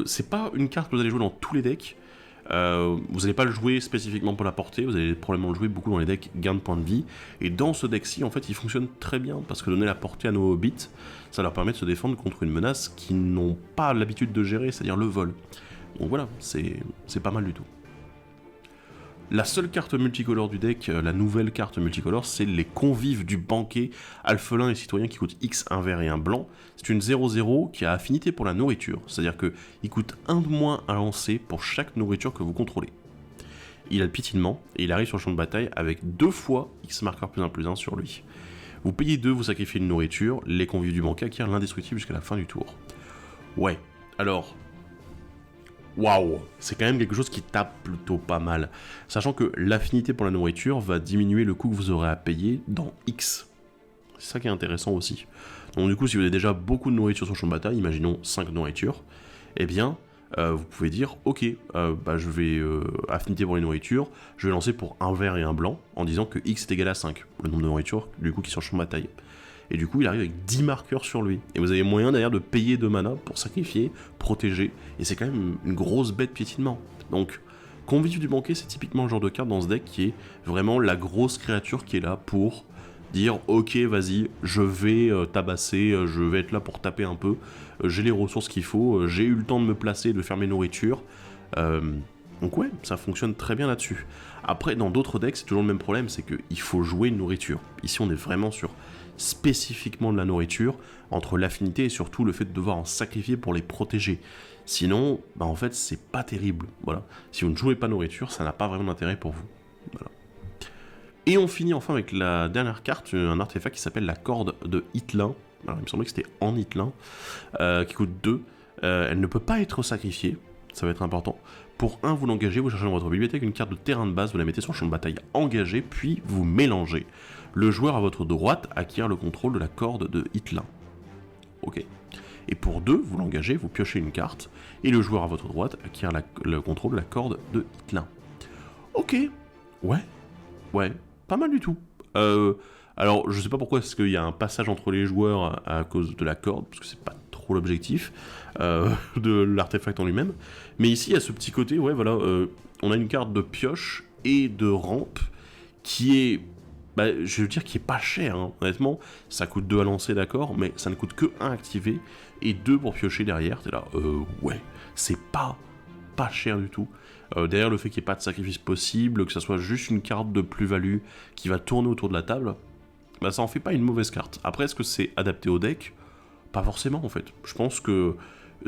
c'est pas une carte que vous allez jouer dans tous les decks, vous n'allez pas le jouer spécifiquement pour la portée, vous allez probablement le jouer beaucoup dans les decks gain de points de vie, et dans ce deck-ci, en fait, il fonctionne très bien, parce que donner la portée à nos hobbits, ça leur permet de se défendre contre une menace qu'ils n'ont pas l'habitude de gérer, c'est-à-dire le vol. Donc voilà, c'est pas mal du tout. La seule carte multicolore du deck, la nouvelle carte multicolore, c'est les convives du banquet, alphelin et citoyen qui coûtent X, un vert et un blanc. C'est une 0-0 qui a affinité pour la nourriture, c'est-à-dire qu'il coûte 1 de moins à lancer pour chaque nourriture que vous contrôlez. Il a le piétinement, et il arrive sur le champ de bataille avec 2 fois X marqueur +1/+1 sur lui. Vous payez 2, vous sacrifiez une nourriture, les convives du banquet acquièrent l'indestructible jusqu'à la fin du tour. Ouais, alors... Waouh, c'est quand même quelque chose qui tape plutôt pas mal. Sachant que l'affinité pour la nourriture va diminuer le coût que vous aurez à payer dans X. C'est ça qui est intéressant aussi. Donc du coup, si vous avez déjà beaucoup de nourriture sur le champ de bataille, imaginons 5 nourritures, eh bien, vous pouvez dire, ok, je vais affinité pour les nourritures, je vais lancer pour un vert et un blanc, en disant que X est égal à 5, le nombre de nourritures du coup qui est sur le champ de bataille. Et du coup il arrive avec 10 marqueurs sur lui. Et vous avez moyen d'ailleurs de payer 2 mana pour sacrifier, protéger, et c'est quand même une grosse bête piétinement. Donc, Convive du banquet, c'est typiquement le genre de carte dans ce deck qui est vraiment la grosse créature qui est là pour dire ok vas-y, je vais tabasser, je vais être là pour taper un peu, j'ai les ressources qu'il faut, j'ai eu le temps de me placer, de faire mes nourritures. Donc ouais, ça fonctionne très bien là-dessus. Après, dans d'autres decks, c'est toujours le même problème, c'est qu'il faut jouer une nourriture. Ici, on est vraiment sur spécifiquement de la nourriture, entre l'affinité et surtout le fait de devoir en sacrifier pour les protéger. Sinon, en fait, c'est pas terrible. Voilà. Si vous ne jouez pas nourriture, ça n'a pas vraiment d'intérêt pour vous. Voilà. Et on finit enfin avec la dernière carte, un artefact qui s'appelle la corde de Hitlin. Alors, il me semblait que c'était en Hitlin, qui coûte 2. Elle ne peut pas être sacrifiée, ça va être important. Pour 1, vous l'engagez, vous cherchez dans votre bibliothèque une carte de terrain de base, vous la mettez sur le champ de bataille engagé, puis vous mélangez. Le joueur à votre droite acquiert le contrôle de la corde de Hitlin. Ok. Et pour 2, vous l'engagez, vous piochez une carte, et le joueur à votre droite acquiert le contrôle de la corde de Hitlin. Ok. Ouais. Pas mal du tout. Alors, je sais pas pourquoi, est-ce qu'il y a un passage entre les joueurs à cause de la corde, parce que c'est pas trop l'objectif de l'artefact en lui-même. Mais ici, il y a ce petit côté, ouais, voilà, on a une carte de pioche et de rampe qui est, je veux dire, qui est pas cher, hein. Honnêtement, ça coûte 2 à lancer, d'accord, mais ça ne coûte que 1 activé et 2 pour piocher derrière. T'es là, ouais, c'est pas pas cher du tout. Derrière le fait qu'il n'y ait pas de sacrifice possible, que ça soit juste une carte de plus-value qui va tourner autour de la table, bah ça en fait pas une mauvaise carte. Après, est-ce que c'est adapté au deck? Pas forcément en fait. Je pense que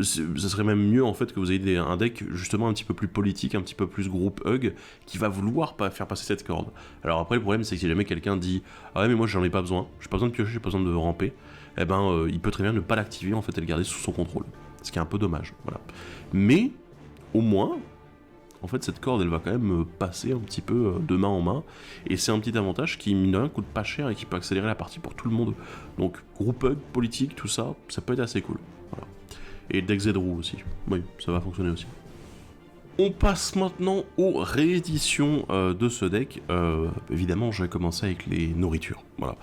ça serait même mieux en fait que vous ayez un deck justement un petit peu plus politique, un petit peu plus groupe hug, qui va vouloir faire passer cette corde. Alors après, le problème c'est que si jamais quelqu'un dit « Ah ouais mais moi j'en ai pas besoin, j'ai pas besoin de piocher, j'ai pas besoin de ramper », eh ben il peut très bien ne pas l'activer en fait et le garder sous son contrôle. Ce qui est un peu dommage, voilà. Mais, au moins, en fait cette corde elle va quand même passer un petit peu de main en main, et c'est un petit avantage qui mine de rien coûte pas cher et qui peut accélérer la partie pour tout le monde. Donc groupe hug, politique, tout ça, ça peut être assez cool. Voilà. Et deck Z-Roux aussi, oui, ça va fonctionner aussi. On passe maintenant aux rééditions de ce deck. Évidemment, je vais commencer avec les nourritures. Voilà.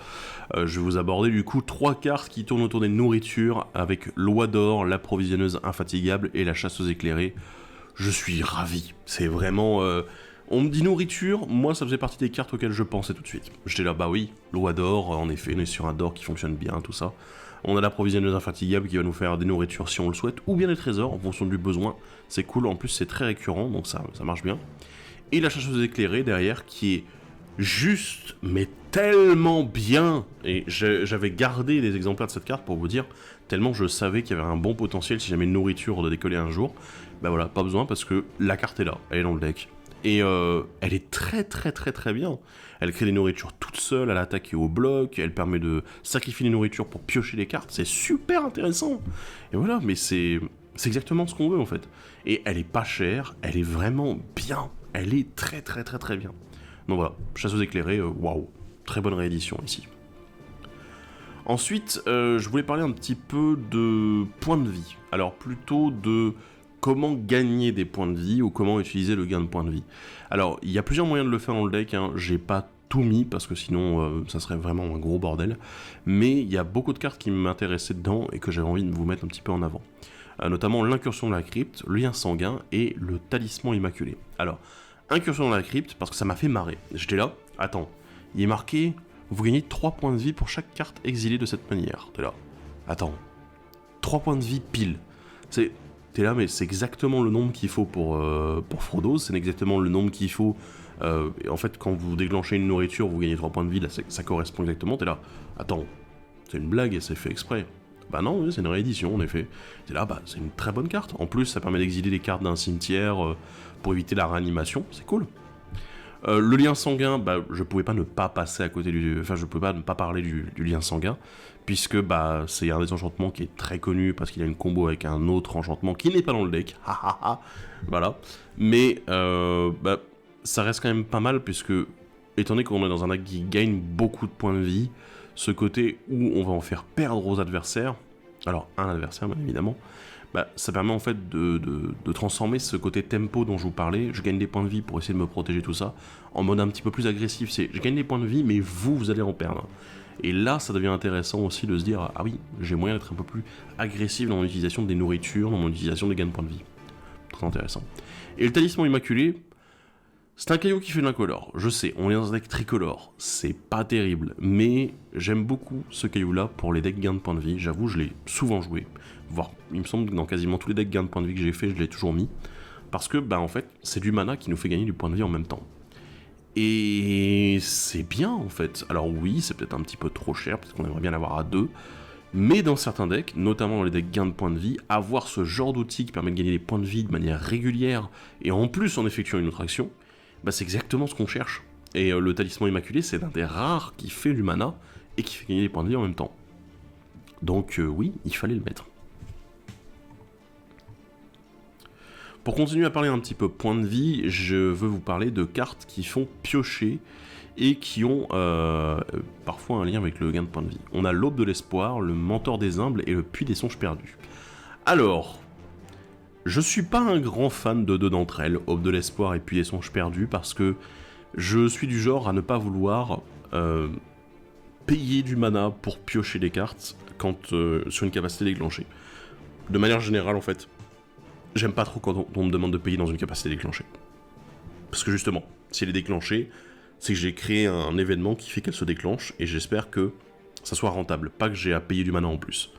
Je vais vous aborder du coup 3 cartes qui tournent autour des nourritures avec Loi d'Or, l'approvisionneuse infatigable et la chasseuse éclairée. Je suis ravi. C'est vraiment... On me dit nourriture, moi ça faisait partie des cartes auxquelles je pensais tout de suite. J'étais là, bah oui, Loi d'Or, en effet, on est sur un d'or qui fonctionne bien, tout ça. On a l'approvisionneuse infatigable qui va nous faire des nourritures si on le souhaite, ou bien des trésors en fonction du besoin. C'est cool, en plus c'est très récurrent, donc ça marche bien. Et la chasseuse éclairée derrière qui est juste, mais tellement bien. Et j'avais gardé des exemplaires de cette carte pour vous dire, tellement je savais qu'il y avait un bon potentiel si jamais une nourriture de décoller un jour. Bah voilà, pas besoin parce que la carte est là, elle est dans le deck. Et elle est très très très très bien. Elle crée des nourritures toute seule à l'attaque et au bloc, elle permet de sacrifier les nourritures pour piocher les cartes, c'est super intéressant. Et voilà, mais c'est exactement ce qu'on veut en fait. Et elle est pas chère, elle est vraiment bien, elle est très très très très bien. Donc voilà, chasseuse éclairée, waouh, très bonne réédition ici. Ensuite, je voulais parler un petit peu de points de vie. Alors plutôt de comment gagner des points de vie ou comment utiliser le gain de points de vie. Alors, il y a plusieurs moyens de le faire dans le deck, hein. J'ai pas tout mis parce que sinon ça serait vraiment un gros bordel, mais il y a beaucoup de cartes qui m'intéressaient dedans et que j'avais envie de vous mettre un petit peu en avant. Notamment l'incursion de la crypte, le lien sanguin et le talisman immaculé. Alors, incursion dans la crypte parce que ça m'a fait marrer. J'étais là, attends, il est marqué, vous gagnez 3 points de vie pour chaque carte exilée de cette manière. T'es là, attends, 3 points de vie pile. T'es là, mais c'est exactement le nombre qu'il faut pour Frodo, c'est exactement le nombre qu'il faut. Et en fait, quand vous déclenchez une nourriture, vous gagnez 3 points de vie, là ça correspond exactement. T'es là, attends, c'est une blague et c'est fait exprès. Bah non, oui, c'est une réédition en effet. T'es là, bah c'est une très bonne carte. En plus, ça permet d'exiler les cartes d'un cimetière pour éviter la réanimation, c'est cool. Le lien sanguin, bah, je pouvais pas ne pas passer à côté du... Enfin, je pouvais pas ne pas parler du lien sanguin, puisque bah, c'est un des enchantements qui est très connu, parce qu'il a une combo avec un autre enchantement qui n'est pas dans le deck, voilà. Mais, bah, ça reste quand même pas mal, puisque, étant donné qu'on est dans un deck qui gagne beaucoup de points de vie, ce côté où on va en faire perdre aux adversaires, alors un adversaire bien évidemment, bah, ça permet en fait de transformer ce côté tempo dont je vous parlais, je gagne des points de vie pour essayer de me protéger tout ça, en mode un petit peu plus agressif, c'est je gagne des points de vie mais vous allez en perdre. Et là ça devient intéressant aussi de se dire, ah oui, j'ai moyen d'être un peu plus agressif dans mon utilisation des nourritures, dans mon utilisation des gains de points de vie. Très intéressant. Et le talisman immaculé, c'est un caillou qui fait de l'incolore, je sais, on est dans un deck tricolore, c'est pas terrible, mais j'aime beaucoup ce caillou-là pour les decks gains de points de vie, j'avoue, je l'ai souvent joué, voire, il me semble que dans quasiment tous les decks gains de points de vie que j'ai fait, je l'ai toujours mis, parce que, bah en fait, c'est du mana qui nous fait gagner du point de vie en même temps. Et c'est bien, en fait. Alors oui, c'est peut-être un petit peu trop cher, peut-être qu'on aimerait bien l'avoir à 2, mais dans certains decks, notamment dans les decks gains de points de vie, avoir ce genre d'outil qui permet de gagner des points de vie de manière régulière, et en plus en effectuant une autre action, bah c'est exactement ce qu'on cherche. Et le talisman immaculé, c'est l'un des rares qui fait du mana et qui fait gagner des points de vie en même temps. Donc oui, il fallait le mettre. Pour continuer à parler un petit peu points de vie, je veux vous parler de cartes qui font piocher et qui ont parfois un lien avec le gain de points de vie. On a l'Aube de l'Espoir, le Mentor des Humbles et le Puits des Songes Perdus. Alors, je suis pas un grand fan de deux d'entre elles, Aube de l'Espoir et Puits des Songes Perdus, parce que je suis du genre à ne pas vouloir payer du mana pour piocher des cartes quand sur une capacité déclenchée. De manière générale, en fait, j'aime pas trop quand on me demande de payer dans une capacité déclenchée. Parce que justement, si elle est déclenchée, c'est que j'ai créé un événement qui fait qu'elle se déclenche, et j'espère que ça soit rentable, pas que j'ai à payer du mana en plus.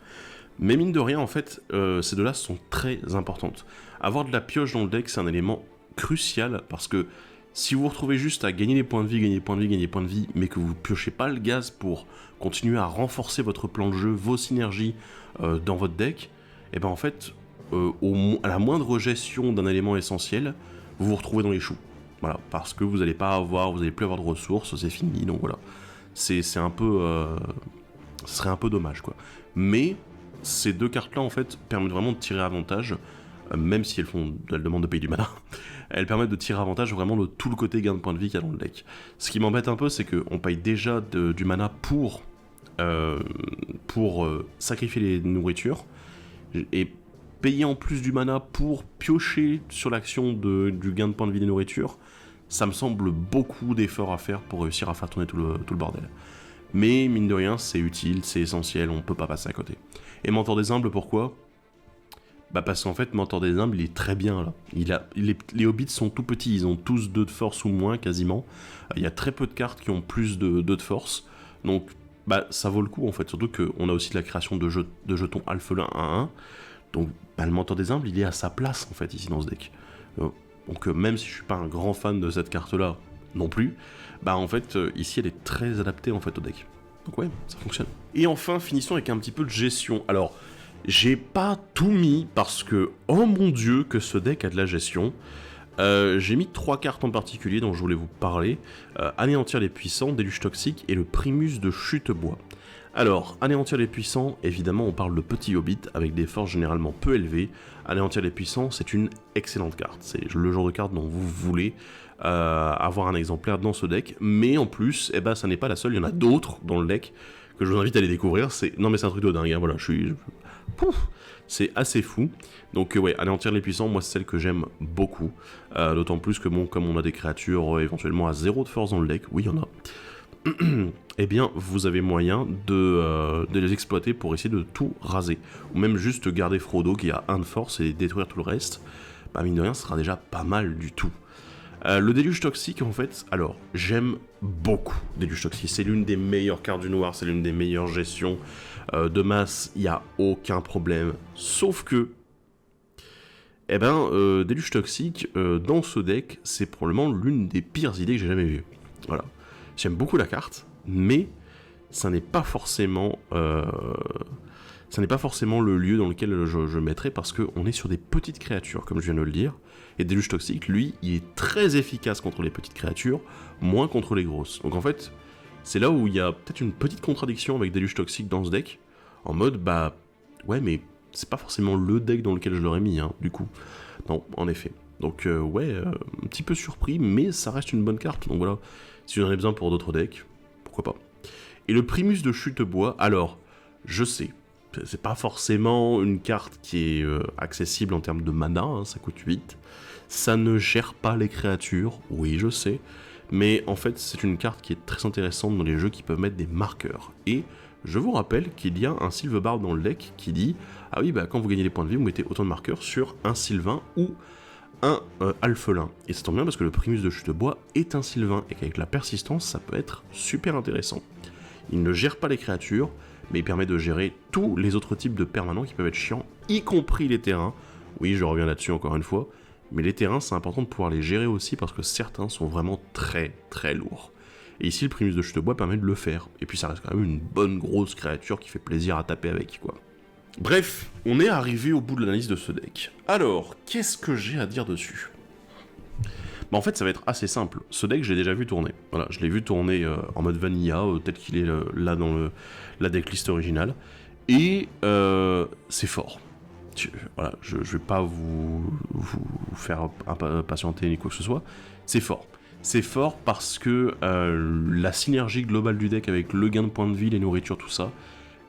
Mais mine de rien, en fait, ces deux-là sont très importantes. Avoir de la pioche dans le deck, c'est un élément crucial, parce que si vous vous retrouvez juste à gagner des points de vie, gagner des points de vie, gagner des points de vie, mais que vous piochez pas le gaz pour continuer à renforcer votre plan de jeu, vos synergies dans votre deck, et ben en fait, à la moindre gestion d'un élément essentiel, vous vous retrouvez dans les choux. Voilà, parce que vous n'allez plus avoir de ressources, c'est fini, donc voilà. C'est un peu... ce serait un peu dommage, quoi. Mais ces deux cartes-là, en fait, permettent vraiment de tirer avantage, même si elles demandent de payer du mana, elles permettent de tirer avantage vraiment de tout le côté gain de points de vie qu'il y a dans le deck. Ce qui m'embête un peu, c'est qu'on paye déjà du mana pour sacrifier les nourritures, et payer en plus du mana pour piocher sur l'action du gain de points de vie des nourritures, ça me semble beaucoup d'efforts à faire pour réussir à faire tourner tout le bordel. Mais mine de rien, c'est utile, c'est essentiel, on peut pas passer à côté. Et Mentor des Humbles, pourquoi ? Bah parce qu'en fait, Mentor des Humbles, il est très bien là. Les hobbits sont tout petits, ils ont tous 2 de force ou moins quasiment. Il y a très peu de cartes qui ont plus de 2 de force. Donc bah ça vaut le coup en fait, surtout qu'on a aussi de la création de jetons alphelins 1-1. Donc bah, le Mentor des Humbles, il est à sa place en fait ici dans ce deck. Donc même si je suis pas un grand fan de cette carte là non plus, bah en fait ici elle est très adaptée en fait au deck. Donc ouais, ça fonctionne. Et enfin, finissons avec un petit peu de gestion. Alors, j'ai pas tout mis parce que, oh mon dieu, que ce deck a de la gestion. J'ai mis 3 cartes en particulier dont je voulais vous parler. Anéantir les puissants, Déluge toxique et le Primus de chute-bois. Alors, Anéantir les puissants, évidemment on parle de petits hobbits avec des forces généralement peu élevées. Anéantir les puissants, c'est une excellente carte. C'est le genre de carte dont vous voulez avoir un exemplaire dans ce deck. Mais en plus, eh ben, ça n'est pas la seule, il y en a d'autres dans le deck que je vous invite à aller découvrir. Non mais c'est un truc de dingue, hein, voilà, Pouf, c'est assez fou. Donc ouais, Anéantir les puissants, moi c'est celle que j'aime beaucoup. D'autant plus que bon, comme on a des créatures éventuellement à 0 de force dans le deck, oui il y en a. Eh bien, vous avez moyen de les exploiter pour essayer de tout raser. Ou même juste garder Frodo qui a 1 de force et détruire tout le reste. Bah mine de rien, ce sera déjà pas mal du tout. Le Déluge toxique, en fait, alors, j'aime beaucoup Déluge toxique. C'est l'une des meilleures cartes du noir, c'est l'une des meilleures gestions de masse, il n'y a aucun problème. Sauf que, eh ben, Déluge toxique, dans ce deck, c'est probablement l'une des pires idées que j'ai jamais vues. Voilà. J'aime beaucoup la carte, mais ça n'est pas forcément... ça n'est pas forcément le lieu dans lequel je mettrais, parce qu'on est sur des petites créatures, comme je viens de le dire. Et Déluge toxique, lui, il est très efficace contre les petites créatures, moins contre les grosses. Donc en fait, c'est là où il y a peut-être une petite contradiction avec Déluge toxique dans ce deck, en mode, bah, ouais, mais c'est pas forcément le deck dans lequel je l'aurais mis, hein, du coup. Non, en effet. Donc ouais, un petit peu surpris, mais ça reste une bonne carte. Donc voilà, si vous en avez besoin pour d'autres decks, pourquoi pas. Et le Primus de chute-bois, alors, je sais, c'est pas forcément une carte qui est accessible en termes de mana, hein, ça coûte 8. Ça ne gère pas les créatures, oui je sais, mais en fait c'est une carte qui est très intéressante dans les jeux qui peuvent mettre des marqueurs. Et je vous rappelle qu'il y a un Sylvebarb dans le deck qui dit « Ah oui, bah quand vous gagnez des points de vie, vous mettez autant de marqueurs sur un Sylvain ou un Alphelin. » Et ça tombe bien parce que le Primus de chute-bois est un Sylvain, et qu'avec la persistance, ça peut être super intéressant. Il ne gère pas les créatures, mais il permet de gérer tous les autres types de permanents qui peuvent être chiants, y compris les terrains. Oui, je reviens là-dessus encore une fois, mais les terrains, c'est important de pouvoir les gérer aussi, parce que certains sont vraiment très très lourds. Et ici, le Primus de chute-bois permet de le faire, et puis ça reste quand même une bonne grosse créature qui fait plaisir à taper avec, quoi. Bref, on est arrivé au bout de l'analyse de ce deck. Alors, qu'est-ce que j'ai à dire dessus ? Bah en fait, ça va être assez simple. Ce deck, j'ai déjà vu tourner. Voilà, je l'ai vu tourner en mode vanilla, tel qu'il est là dans la decklist originale. Et c'est fort. Voilà, je vais pas vous faire patienter ni quoi que ce soit. C'est fort. C'est fort parce que la synergie globale du deck avec le gain de points de vie, les nourritures, tout ça,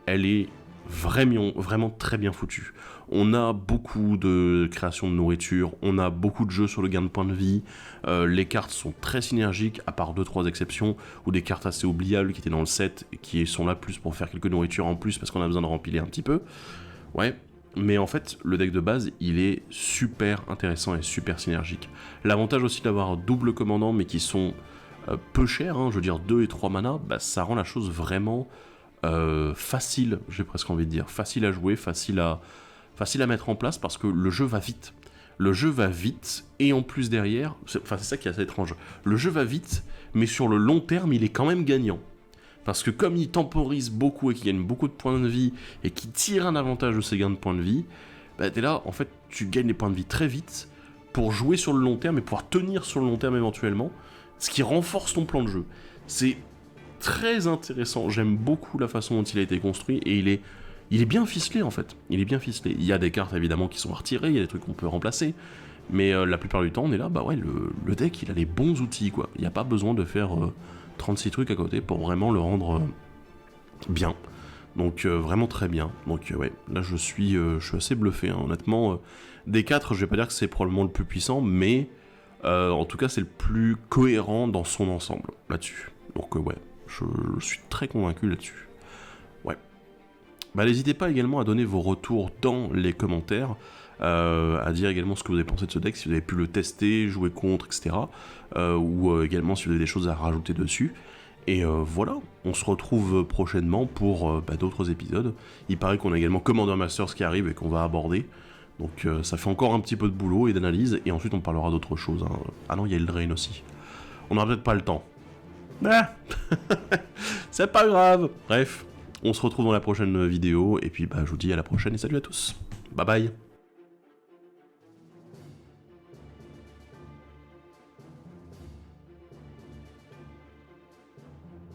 elle est vraiment très bien foutue. On a beaucoup de création de nourriture, on a beaucoup de jeux sur le gain de points de vie, les cartes sont très synergiques, à part 2-3 exceptions, ou des cartes assez oubliables qui étaient dans le set, et qui sont là plus pour faire quelques nourritures en plus, parce qu'on a besoin de rempiler un petit peu. Ouais, mais en fait, le deck de base, il est super intéressant et super synergique. L'avantage aussi d'avoir double commandant, mais qui sont peu chers, hein, je veux dire 2 et 3 mana, bah, ça rend la chose vraiment facile, j'ai presque envie de dire. Facile à jouer, facile à mettre en place, parce que le jeu va vite. le jeu va vite, et en plus derrière, c'est ça qui est assez étrange, le jeu va vite, mais sur le long terme, il est quand même gagnant. Parce que comme il temporise beaucoup et qu'il gagne beaucoup de points de vie, et qu'il tire un avantage de ses gains de points de vie, bah t'es là, en fait, tu gagnes les points de vie très vite, pour jouer sur le long terme, et pouvoir tenir sur le long terme éventuellement, ce qui renforce ton plan de jeu. C'est très intéressant, j'aime beaucoup la façon dont il a été construit, et il est bien ficelé en fait, il est bien ficelé. Il y a des cartes évidemment qui sont à retirer, il y a des trucs qu'on peut remplacer, mais la plupart du temps on est là, bah ouais, le deck il a les bons outils quoi. Il n'y a pas besoin de faire 36 trucs à côté pour vraiment le rendre bien. Donc vraiment très bien. Donc ouais, là je suis assez bluffé, hein. Honnêtement. Des 4, je vais pas dire que c'est probablement le plus puissant, mais en tout cas c'est le plus cohérent dans son ensemble là-dessus. Donc ouais, je suis très convaincu là-dessus. Ouais. Bah, n'hésitez pas également à donner vos retours dans les commentaires, à dire également ce que vous avez pensé de ce deck, si vous avez pu le tester, jouer contre, etc. Ou également si vous avez des choses à rajouter dessus. Et voilà, on se retrouve prochainement pour d'autres épisodes. Il paraît qu'on a également Commander Masters qui arrive et qu'on va aborder. Donc ça fait encore un petit peu de boulot et d'analyse, et ensuite on parlera d'autres choses. Hein. Ah non, il y a Eldraine aussi. On n'aura peut-être pas le temps. Ah c'est pas grave. Bref, on se retrouve dans la prochaine vidéo, et puis je vous dis à la prochaine et salut à tous. Bye bye.